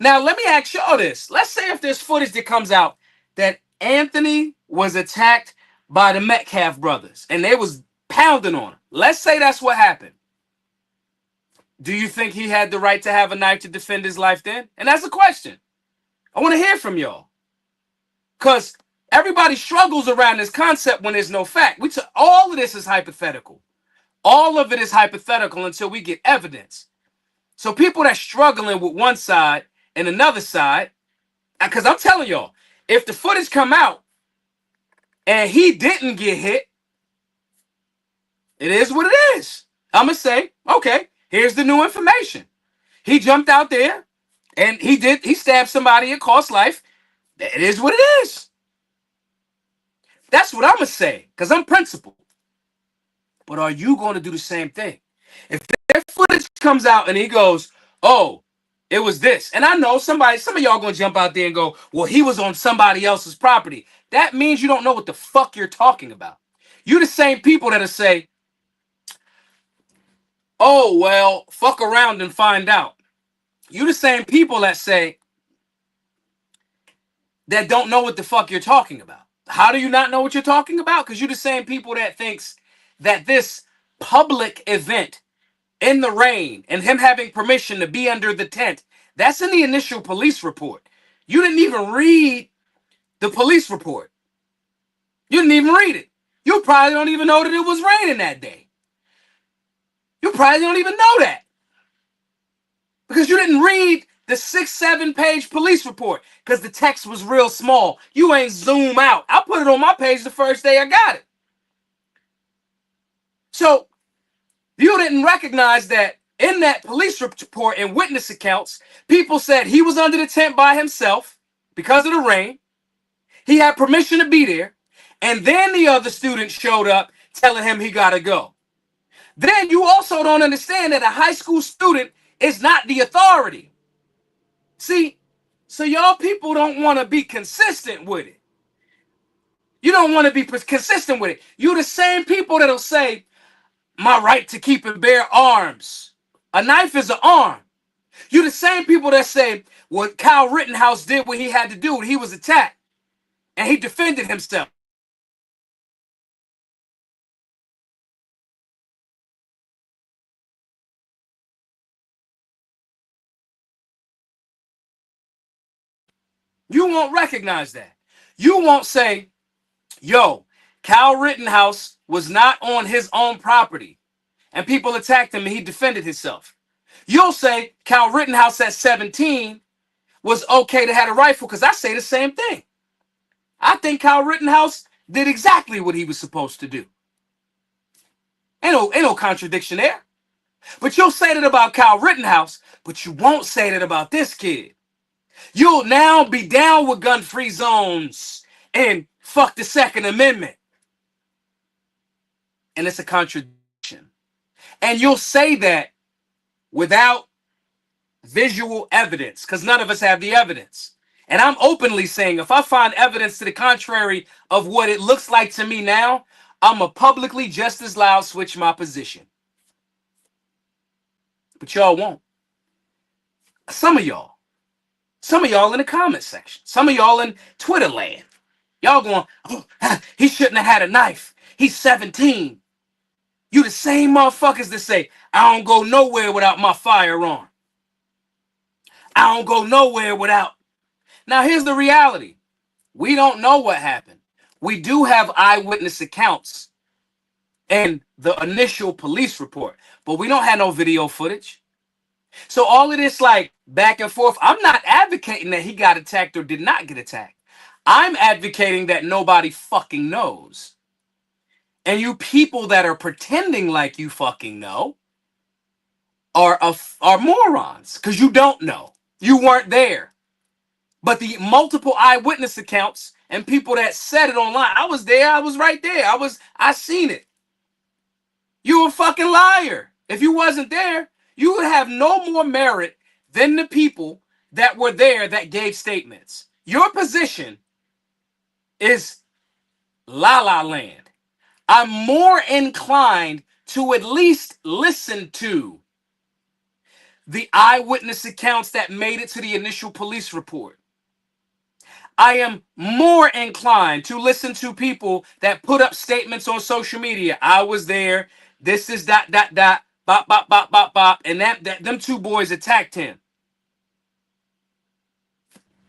Now, let me ask y'all this. Let's say if there's footage that comes out that Anthony was attacked by the Metcalf brothers and they was pounding on him. Let's say that's what happened. Do you think he had the right to have a knife to defend his life then? And that's a question. I want to hear from y'all. Because everybody struggles around this concept when there's no fact. All of this is hypothetical. All of it is hypothetical until we get evidence. So people that's struggling with one side and another side, because I'm telling y'all, if the footage come out and he didn't get hit, it is what it is. I'm going to say, okay, here's the new information. He jumped out there and he stabbed somebody, it cost life. It is what it is. That's what I'm going to say, because I'm principled. But are you going to do the same thing? If their footage comes out and he goes, oh, it was this. And I know some of y'all going to jump out there and go, well, he was on somebody else's property. That means you don't know what the fuck you're talking about. You're the same people that'll say, oh, well, fuck around and find out. You're the same people that say, that don't know what the fuck you're talking about. How do you not know what you're talking about? Because you're the same people that thinks that this public event in the rain and him having permission to be under the tent, that's in the initial police report. You didn't even read the police report. You didn't even read it. You probably don't even know that it was raining that day. You probably don't even know that. Because you didn't read the 6-7 page police report because the text was real small. You ain't zoom out. I put it on my page the first day I got it. So you didn't recognize that in that police report and witness accounts, people said he was under the tent by himself because of the rain. He had permission to be there. And then the other student showed up telling him he got to go. Then you also don't understand that a high school student is not the authority. See, so y'all people don't want to be consistent with it. You don't want to be consistent with it. You the same people that'll say, my right to keep and bear arms. A knife is an arm. You the same people that say, well, Kyle Rittenhouse did what he had to do. He was attacked. And he defended himself. You won't recognize that. You won't say, yo, Kyle Rittenhouse was not on his own property and people attacked him and he defended himself. You'll say Kyle Rittenhouse at 17 was okay to have a rifle because I say the same thing. I think Kyle Rittenhouse did exactly what he was supposed to do. Ain't no contradiction there. But you'll say that about Kyle Rittenhouse, but you won't say that about this kid. You'll now be down with gun-free zones and fuck the Second Amendment. And it's a contradiction. And you'll say that without visual evidence, because none of us have the evidence. And I'm openly saying, if I find evidence to the contrary of what it looks like to me now, I'm a publicly just as loud switch my position. But y'all won't. Some of y'all in the comment section, some of y'all in Twitter land, y'all going, oh, he shouldn't have had a knife. He's 17. You the same motherfuckers that say, I don't go nowhere without my firearm. I don't go nowhere without. Now, here's the reality. We don't know what happened. We do have eyewitness accounts and the initial police report, but we don't have no video footage. So all of this like back and forth, I'm not advocating that he got attacked or did not get attacked. I'm advocating that nobody fucking knows. And you people that are pretending like you fucking know are morons because you don't know. You weren't there. But the multiple eyewitness accounts and people that said it online, I was there, I was right there. I seen it. You a fucking liar. If you wasn't there, you would have no more merit than the people that were there that gave statements. Your position is la la land. I'm more inclined to at least listen to the eyewitness accounts that made it to the initial police report. I am more inclined to listen to people that put up statements on social media. I was there. This is dot dot dot bop bop bop bop bop, and that them two boys attacked him.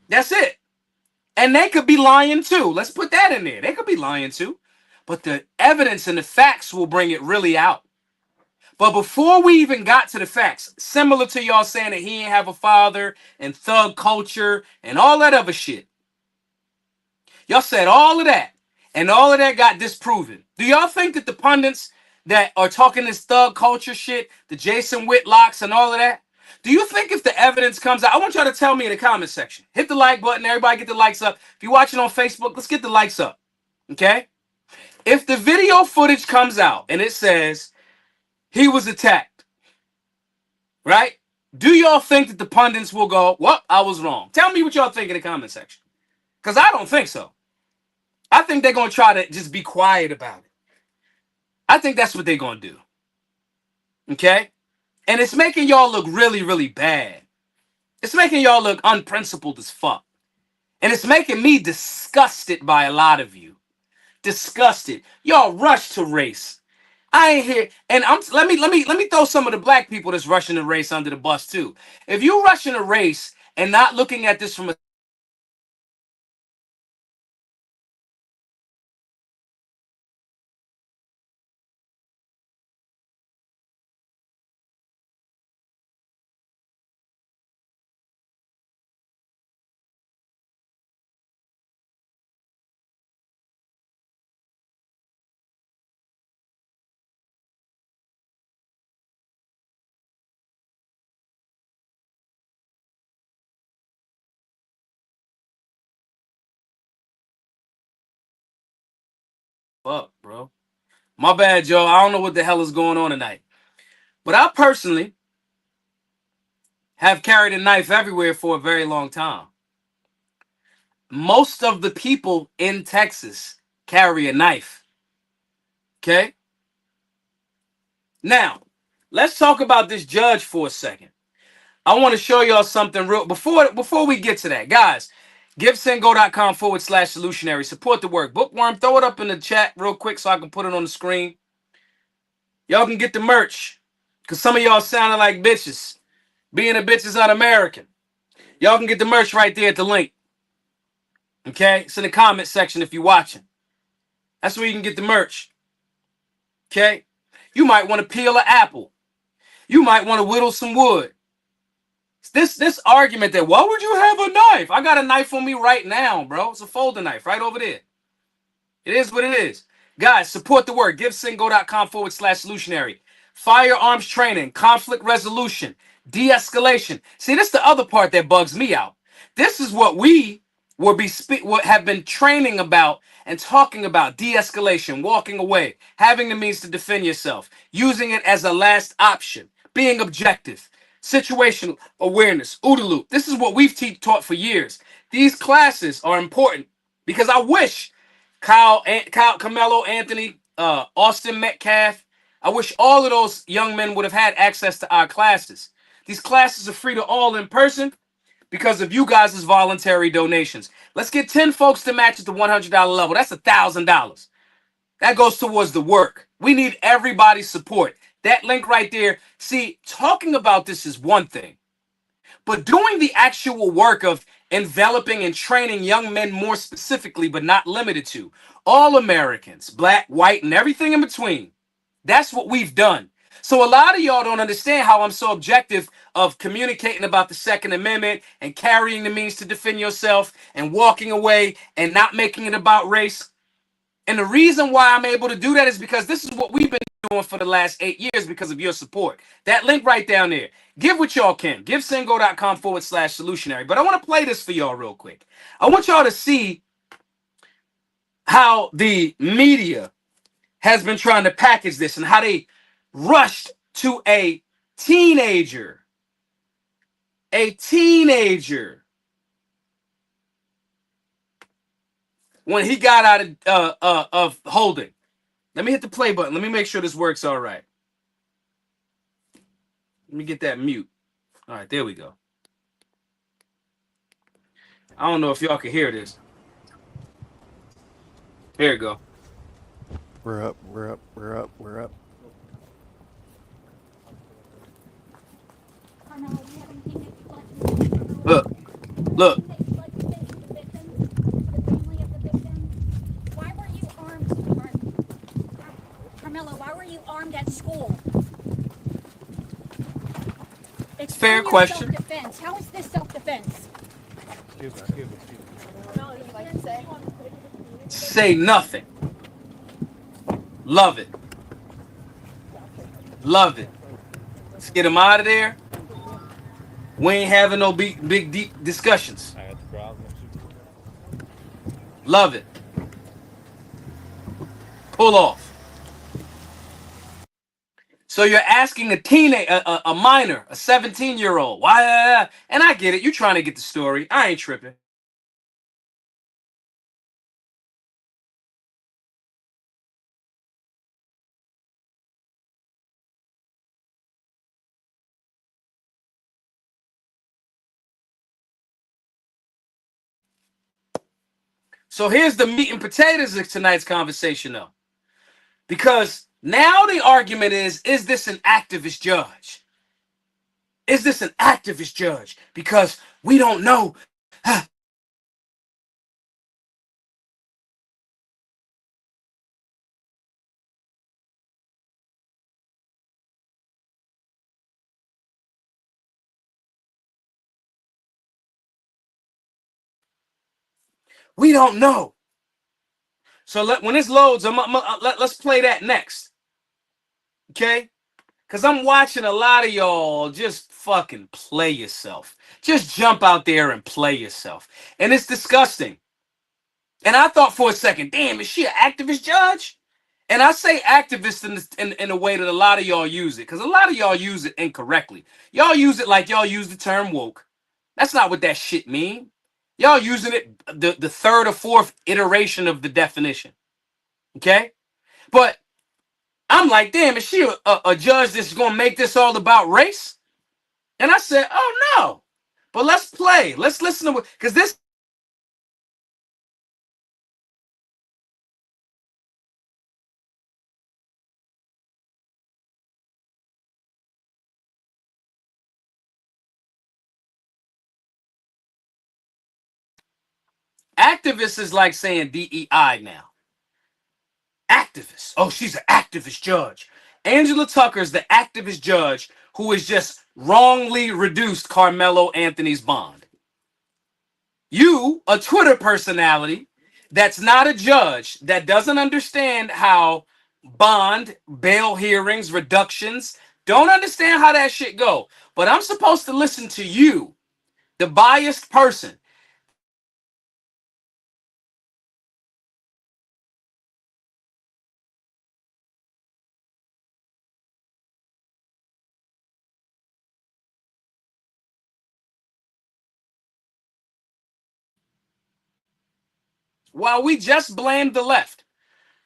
That's it. And they could be lying too. Let's put that in there. They could be lying too. But the evidence and the facts will bring it really out. But before we even got to the facts, similar to y'all saying that he ain't have a father and thug culture and all that other shit. Y'all said all of that, and all of that got disproven. Do y'all think that the pundits that are talking this thug culture shit, the Jason Whitlocks and all of that, do you think if the evidence comes out, I want y'all to tell me in the comment section. Hit the like button, everybody get the likes up. If you're watching on Facebook, let's get the likes up, okay? If the video footage comes out and it says he was attacked, right? Do y'all think that the pundits will go, well, I was wrong? Tell me what y'all think in the comment section, because I don't think so. I think they're going to try to just be quiet about it. I think that's what they're going to do. Okay? And it's making y'all look really, really bad. It's making y'all look unprincipled as fuck. And it's making me disgusted by a lot of you. Disgusted. Y'all rush to race. I ain't here. And let me throw some of the black people that's rushing the race under the bus too. If you rushing a race and not looking at this from a bro. My bad, Joe. I don't know what the hell is going on tonight. But I personally have carried a knife everywhere for a very long time. Most of the people in Texas carry a knife. Okay? Now, let's talk about this judge for a second. I want to show y'all something real before we get to that. Guys, givesendgo.com/solutionary. Support the work. Bookworm, throw it up in the chat real quick so I can put it on the screen. Y'all can get the merch. Because some of y'all sounding like bitches. Being a bitch is un-American. Y'all can get the merch right there at the link. Okay? It's in the comment section if you're watching. That's where you can get the merch. Okay? You might want to peel an apple. You might want to whittle some wood. This argument that, why would you have a knife? I got a knife on me right now, bro. It's a folding knife right over there. It is what it is. Guys, support the work. GiveSendGo.com/solutionary. Firearms training, conflict resolution, de-escalation. See, this is the other part that bugs me out. This is what we have been training about and talking about: de-escalation, walking away, having the means to defend yourself, using it as a last option, being objective, situational awareness, OODA loop. This is what we've taught for years. These classes are important because I wish Carmelo Anthony, Austin Metcalf, I wish all of those young men would have had access to our classes. These classes are free to all in person because of you guys' voluntary donations. Let's get 10 folks to match at the $100 level. That's $1,000. That goes towards the work. We need everybody's support. That link right there. See, talking about this is one thing, but doing the actual work of enveloping and training young men more specifically, but not limited to, all Americans, black, white, and everything in between. That's what we've done. So a lot of y'all don't understand how I'm so objective of communicating about the Second Amendment and carrying the means to defend yourself and walking away and not making it about race. And the reason why I'm able to do that is because this is what we've been doing for the last 8 years because of your support. That link right down there. Give what y'all can. GiveSendGo.com/solutionary. But I want to play this for y'all real quick. I want y'all to see how the media has been trying to package this and how they rushed to a teenager. When he got out of holding. Let me hit the play button. Let me make sure this works all right. Let me get that mute. All right, there we go. I don't know if y'all can hear this. Here we go. We're up. Look. Why were you armed? Carmelo, why were you armed at school? It's fair question. Self-defense. How is this self-defense? Excuse me. No, you like to say? Say nothing. Love it. Let's get him out of there. We ain't having no big deep discussions. Love it. Pull off. So you're asking a minor, a 17-year-old, why? And I get it. You're trying to get the story. I ain't tripping. So here's the meat and potatoes of tonight's conversation, though. Because now the argument is this an activist judge? Is this an activist judge? Because we don't know. We don't know. So when this loads, let's play that next. Okay? Because I'm watching a lot of y'all just fucking play yourself. Just jump out there and play yourself. And it's disgusting. And I thought for a second, damn, is she an activist judge? And I say activist in a way that a lot of y'all use it, because a lot of y'all use it incorrectly. Y'all use it like y'all use the term woke. That's not what that shit mean. Y'all using it the third or fourth iteration of the definition. Okay? But I'm like, damn, is she a judge that's gonna make this all about race? And I said, oh no. But let's play. Let's listen to, because this activist is like saying DEI now. Activist. Oh, she's an activist judge. Angela Tucker's the activist judge who has just wrongly reduced Carmelo Anthony's bond. You, a Twitter personality that's not a judge, that doesn't understand how bond, bail hearings, reductions, don't understand how that shit go. But I'm supposed to listen to you, the biased person. While we just blamed the left.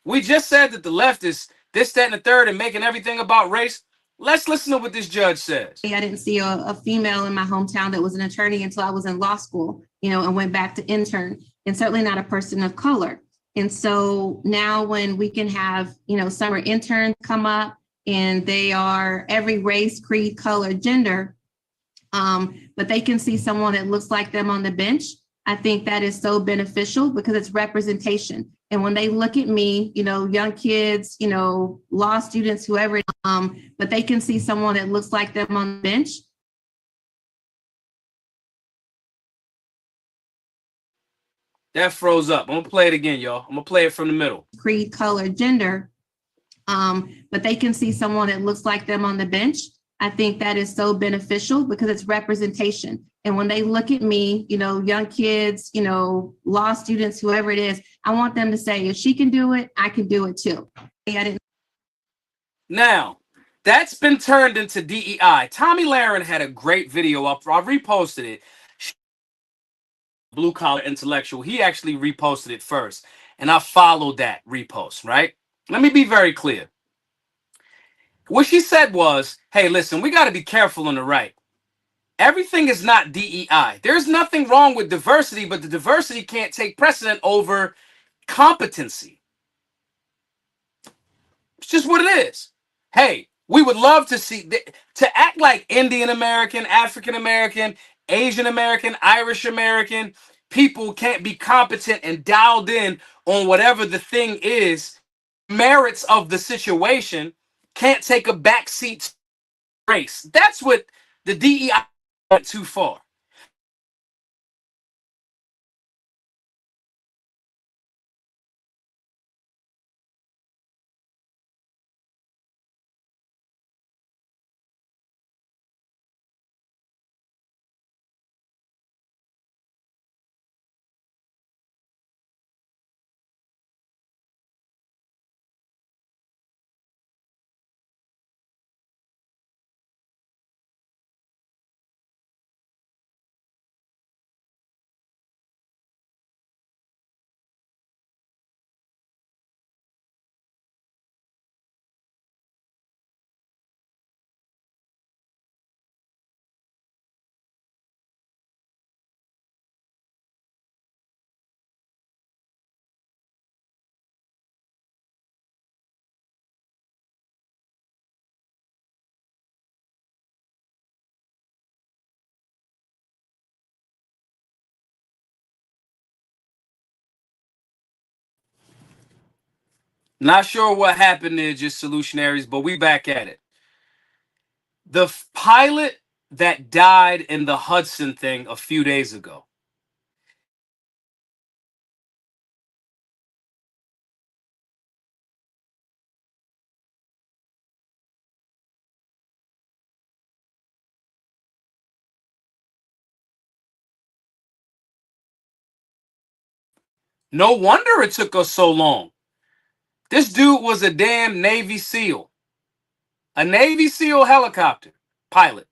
We just said that the left is this, that, and the third and making everything about race. Let's listen to what this judge says. I didn't see a female in my hometown that was an attorney until I was in law school, and went back to intern, and certainly not a person of color. And so now when we can have, summer interns come up and they are every race, creed, color, gender, but they can see someone that looks like them on the bench. I think that is so beneficial because it's representation. And when they look at me, young kids, law students, whoever, but they can see someone that looks like them on the bench. That froze up. I'm gonna play it again, y'all. I'm gonna play it from the middle. Creed, color, gender, but they can see someone that looks like them on the bench. I think that is so beneficial because it's representation. And when they look at me, young kids, law students, whoever it is, I want them to say, if she can do it, I can do it too. Now, that's been turned into DEI. Tommy Lahren had a great video up. I reposted it. Blue collar intellectual. He actually reposted it first. And I followed that repost, right? Let me be very clear. What she said was, hey, listen, we got to be careful on the right. Everything is not DEI. There's nothing wrong with diversity, but the diversity can't take precedent over competency. It's just what it is. Hey, we would love to see to act like Indian American, African American, Asian American, Irish American people can't be competent and dialed in on whatever the thing is. Merits of the situation can't take a backseat to race. That's what the DEI went too far. Not sure what happened there, just solutionaries, but we back at it. The pilot that died in the Hudson thing a few days ago. No wonder it took us so long. This dude was a damn Navy SEAL, a Navy SEAL helicopter pilot.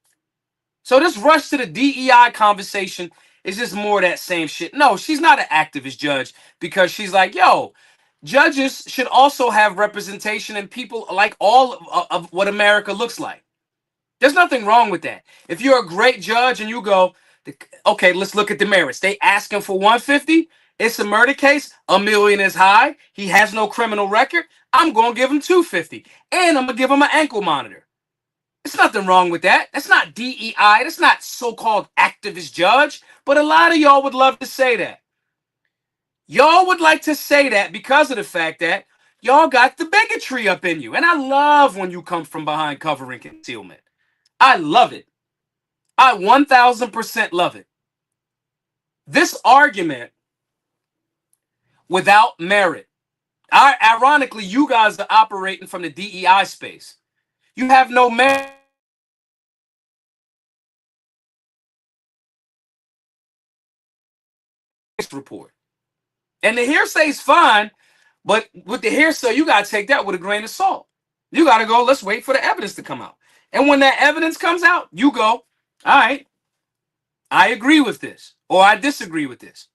So this rush to the DEI conversation is just more of that same shit. No, she's not an activist judge because she's like, yo, judges should also have representation and people like all of what America looks like. There's nothing wrong with that. If you're a great judge and you go, okay, let's look at the merits. They ask him for 150. It's a murder case. $1 million is high. He has no criminal record. I'm going to give him 250. And I'm going to give him an ankle monitor. There's nothing wrong with that. That's not DEI. That's not so-called activist judge. But a lot of y'all would love to say that. Y'all would like to say that because of the fact that y'all got the bigotry up in you. And I love when you come from behind cover and concealment. I love it. I 1000% love it. This argument without merit. Ironically, you guys are operating from the DEI space. You have no merit. Report. And the hearsay is fine, but with the hearsay, you got to take that with a grain of salt. You got to go, let's wait for the evidence to come out. And when that evidence comes out, you go, all right, I agree with this, or I disagree with this.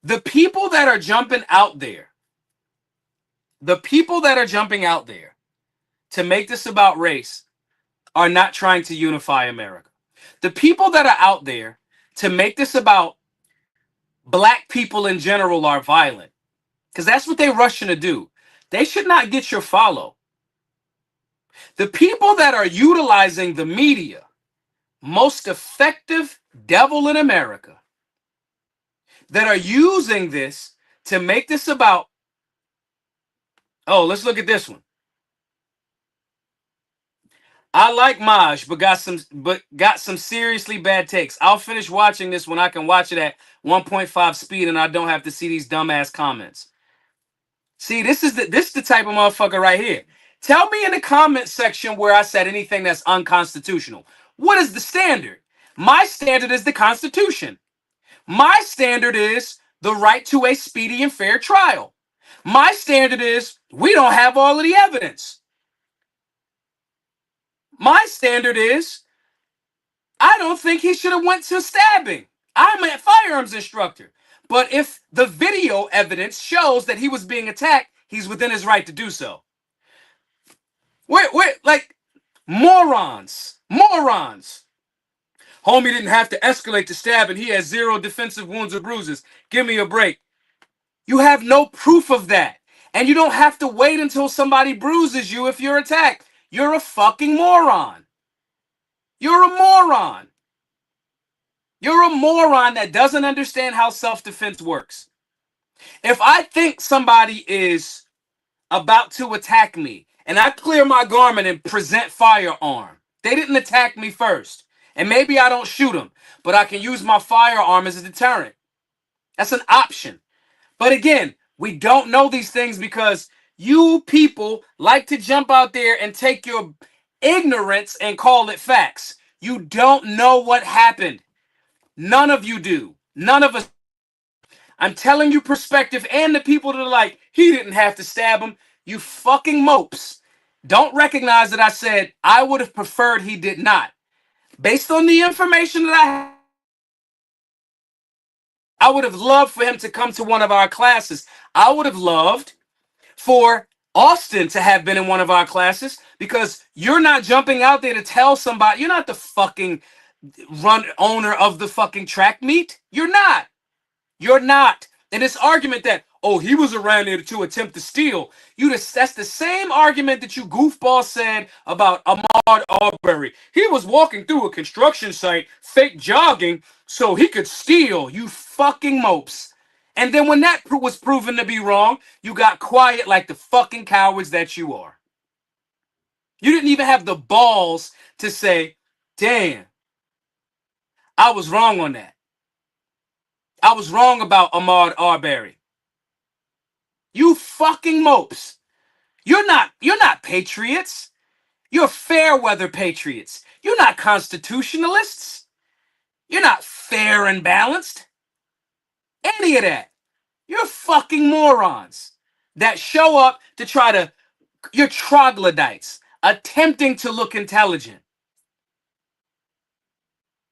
The people that are jumping out there, to make this about race are not trying to unify America. The people that are out there to make this about black people in general are violent, because that's what they're rushing to do. They should not get your follow. The people that are utilizing the media, most effective devil in America, that are using this to make this about, oh, let's look at this one. I like Maj, but got some seriously bad takes. I'll finish watching this when I can watch it at 1.5 speed and I don't have to see these dumbass comments. See, this is the type of motherfucker right here. Tell me in the comment section where I said anything that's unconstitutional. What is the standard? My standard is the Constitution. My standard is the right to a speedy and fair trial. My standard is we don't have all of the evidence. My standard is I don't think he should have went to stabbing. I'm a firearms instructor. But if the video evidence shows that he was being attacked, he's within his right to do so. We're like morons. Morons. Homie didn't have to escalate to stab and he has 0 defensive wounds or bruises. Give me a break. You have no proof of that. And you don't have to wait until somebody bruises you if you're attacked. You're a fucking moron. You're a moron. You're a moron that doesn't understand how self-defense works. If I think somebody is about to attack me and I clear my garment and present firearm, they didn't attack me first. And maybe I don't shoot them, but I can use my firearm as a deterrent. That's an option. But again, we don't know these things because you people like to jump out there and take your ignorance and call it facts. You don't know what happened. None of you do. None of us. I'm telling you perspective, and the people that are like, he didn't have to stab him. You fucking mopes. Don't recognize that I said I would have preferred he did not. Based on the information that I would have loved for him to come to one of our classes. I would have loved for Austin to have been in one of our classes because you're not jumping out there to tell somebody. You're not the fucking owner of the fucking track meet. You're not. You're not. And this argument that, oh, he was around there to attempt to steal. That's the same argument that you goofball said about Ahmaud Arbery. He was walking through a construction site, fake jogging, so he could steal. You fucking mopes. And then when that was proven to be wrong, you got quiet like the fucking cowards that you are. You didn't even have the balls to say, damn, I was wrong on that. I was wrong about Ahmaud Arbery. You fucking mopes. You're not patriots. You're fair weather patriots. You're not constitutionalists. You're not fair and balanced. Any of that. You're fucking morons. that show up to try to, you're troglodytes attempting to look intelligent.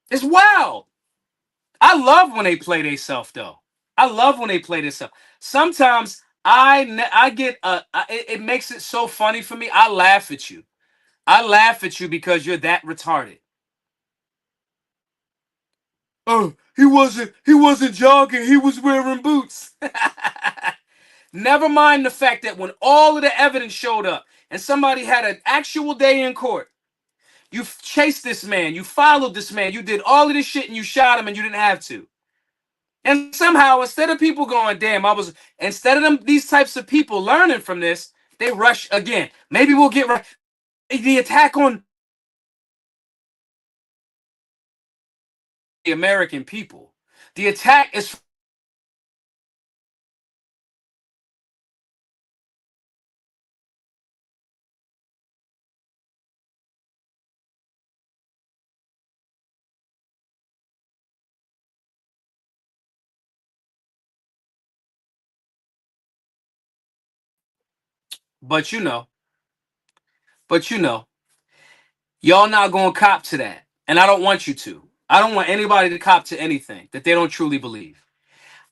It's wild. I love when they play themselves though. I love when they play themselves. Sometimes I get it makes it so funny for me. I laugh at you. I laugh at you because you're that retarded. Oh, he wasn't jogging. He was wearing boots. Never mind the fact that when all of the evidence showed up and somebody had an actual day in court, you chased this man, you followed this man, you did all of this shit and you shot him and you didn't have to. And somehow, instead of people going, damn, instead of these types of people learning from this, they rush again. Maybe we'll get right. The attack on the American people. The attack is. But but you know, y'all not going to cop to that. And I don't want you to. I don't want anybody to cop to anything that they don't truly believe.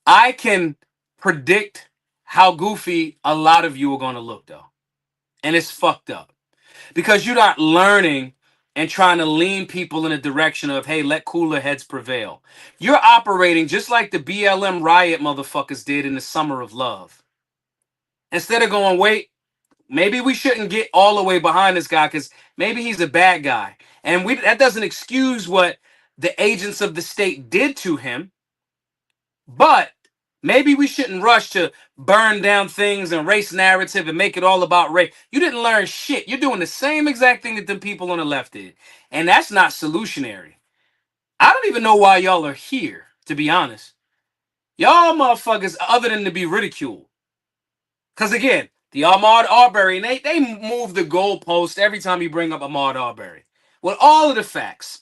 I can predict how goofy a lot of you are going to look, though. And it's fucked up. Because you're not learning and trying to lean people in a direction of, hey, let cooler heads prevail. You're operating just like the BLM riot motherfuckers did in the summer of love. Instead of going, wait, maybe we shouldn't get all the way behind this guy because maybe he's a bad guy. And that doesn't excuse what the agents of the state did to him. But maybe we shouldn't rush to burn down things and race narrative and make it all about race. You didn't learn shit. You're doing the same exact thing that the people on the left did. And that's not solutionary. I don't even know why y'all are here, to be honest. Y'all motherfuckers, other than to be ridiculed. Because again, the Ahmaud Arbery, and they move the goalpost every time you bring up Ahmaud Arbery. With all of the facts,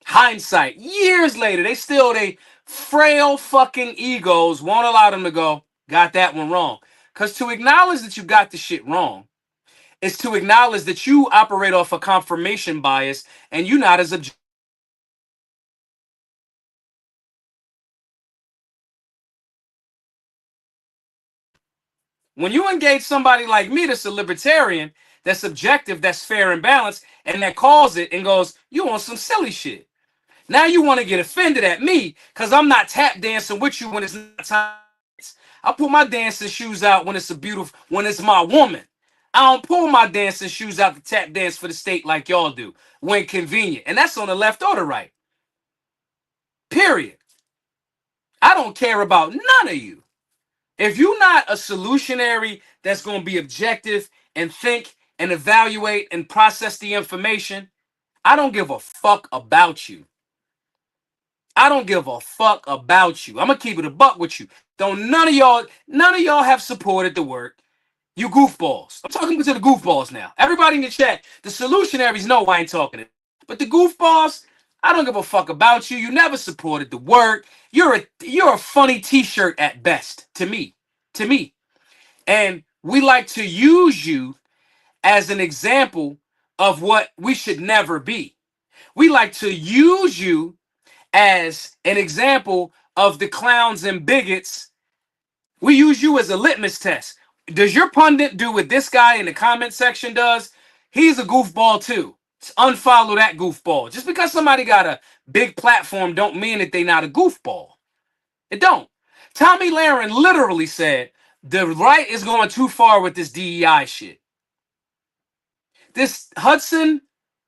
hindsight, years later, they frail fucking egos won't allow them to go, got that one wrong. Because to acknowledge that you got the shit wrong is to acknowledge that you operate off a confirmation bias and you're not as objective. When you engage somebody like me that's a libertarian, that's objective, that's fair and balanced, and that calls it and goes, you on some silly shit. Now you want to get offended at me because I'm not tap dancing with you when it's not time. I pull my dancing shoes out when when it's my woman. I don't pull my dancing shoes out to tap dance for the state like y'all do when convenient. And that's on the left or the right. Period. I don't care about none of you. If you're not a solutionary that's going to be objective and think and evaluate and process the information, I don't give a fuck about you. I don't give a fuck about you. I'm gonna keep it a buck with you. Don't none of y'all have supported the work. You goofballs. I'm talking to the goofballs now. Everybody in the chat, the solutionaries know I ain't talking to them. But the goofballs, I don't give a fuck about you. You never supported the work. You're a funny t-shirt at best to me. To me. And we like to use you as an example of what we should never be. We like to use you as an example of the clowns and bigots. We use you as a litmus test. Does your pundit do what this guy in the comment section does? He's a goofball too. Unfollow that goofball. Just because somebody got a big platform don't mean that they not a goofball. It don't. Tommy Lahren literally said the right is going too far with this DEI shit. This Hudson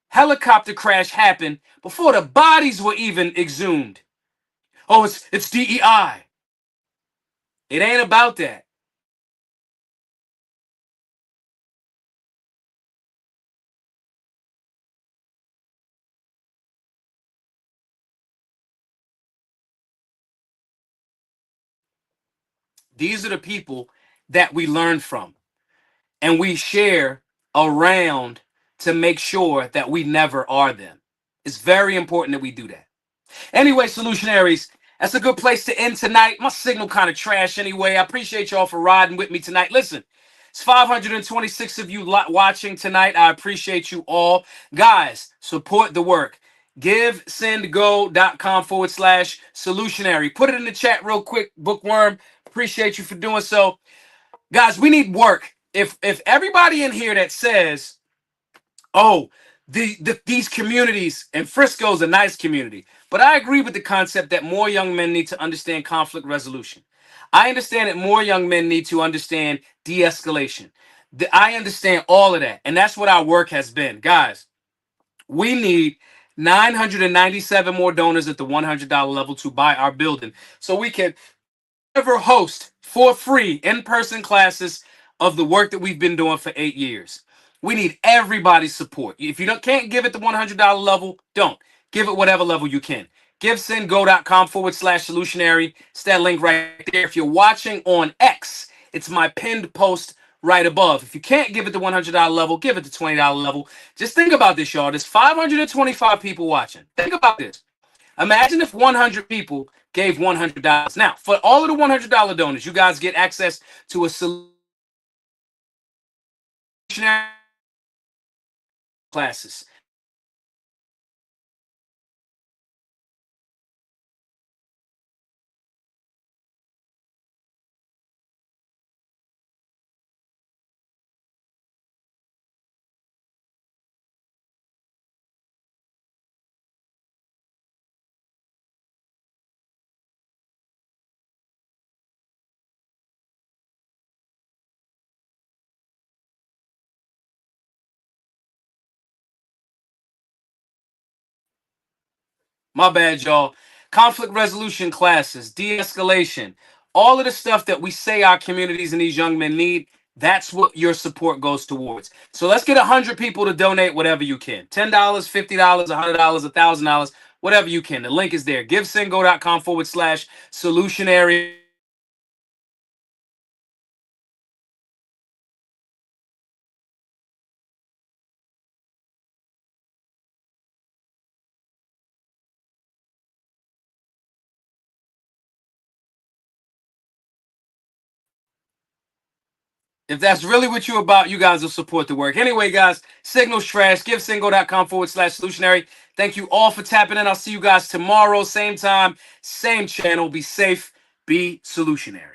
helicopter crash happened before the bodies were even exhumed. Oh, it's DEI. It ain't about that. These are the people that we learn from and we share around to make sure that we never are them. It's very important that we do that. Anyway, solutionaries, that's a good place to end tonight. My signal kind of trash anyway. I appreciate y'all for riding with me tonight. Listen, It's 526 of you watching tonight. I appreciate you all. Guys, support the work. GiveSendGo.com/solutionary. Put it in the chat real quick, Bookworm. Appreciate you for doing so. Guys, we need work. If everybody in here that says, oh, these communities, and Frisco's a nice community, but I agree with the concept that more young men need to understand conflict resolution. I understand that more young men need to understand de-escalation. I understand all of that, and that's what our work has been. Guys, we need 997 more donors at the $100 level to buy our building so we can ever host for free in-person classes of the work that we've been doing for 8 years. We need everybody's support. If you can't give it the $100 level, don't. Give it whatever level you can. GiveSendGo.com/solutionary. It's that link right there. If you're watching on X, it's my pinned post right above. If you can't give it the $100 level, give it the $20 level. Just think about this, y'all. There's 525 people watching. Think about this. Imagine if 100 people gave $100. Now, for all of the $100 donors, you guys get access to a solutionary classes. My bad, y'all. Conflict resolution classes, de-escalation, all of the stuff that we say our communities and these young men need, that's what your support goes towards. So let's get 100 people to donate whatever you can. $10, $50, $100, $1,000, whatever you can. The link is there. GiveSendGo.com/solutionary. If that's really what you're about, you guys will support the work. Anyway, guys, signal's trash. GiveSendGo.com/solutionary. Thank you all for tapping in. I'll see you guys tomorrow, same time, same channel. Be safe, be solutionary.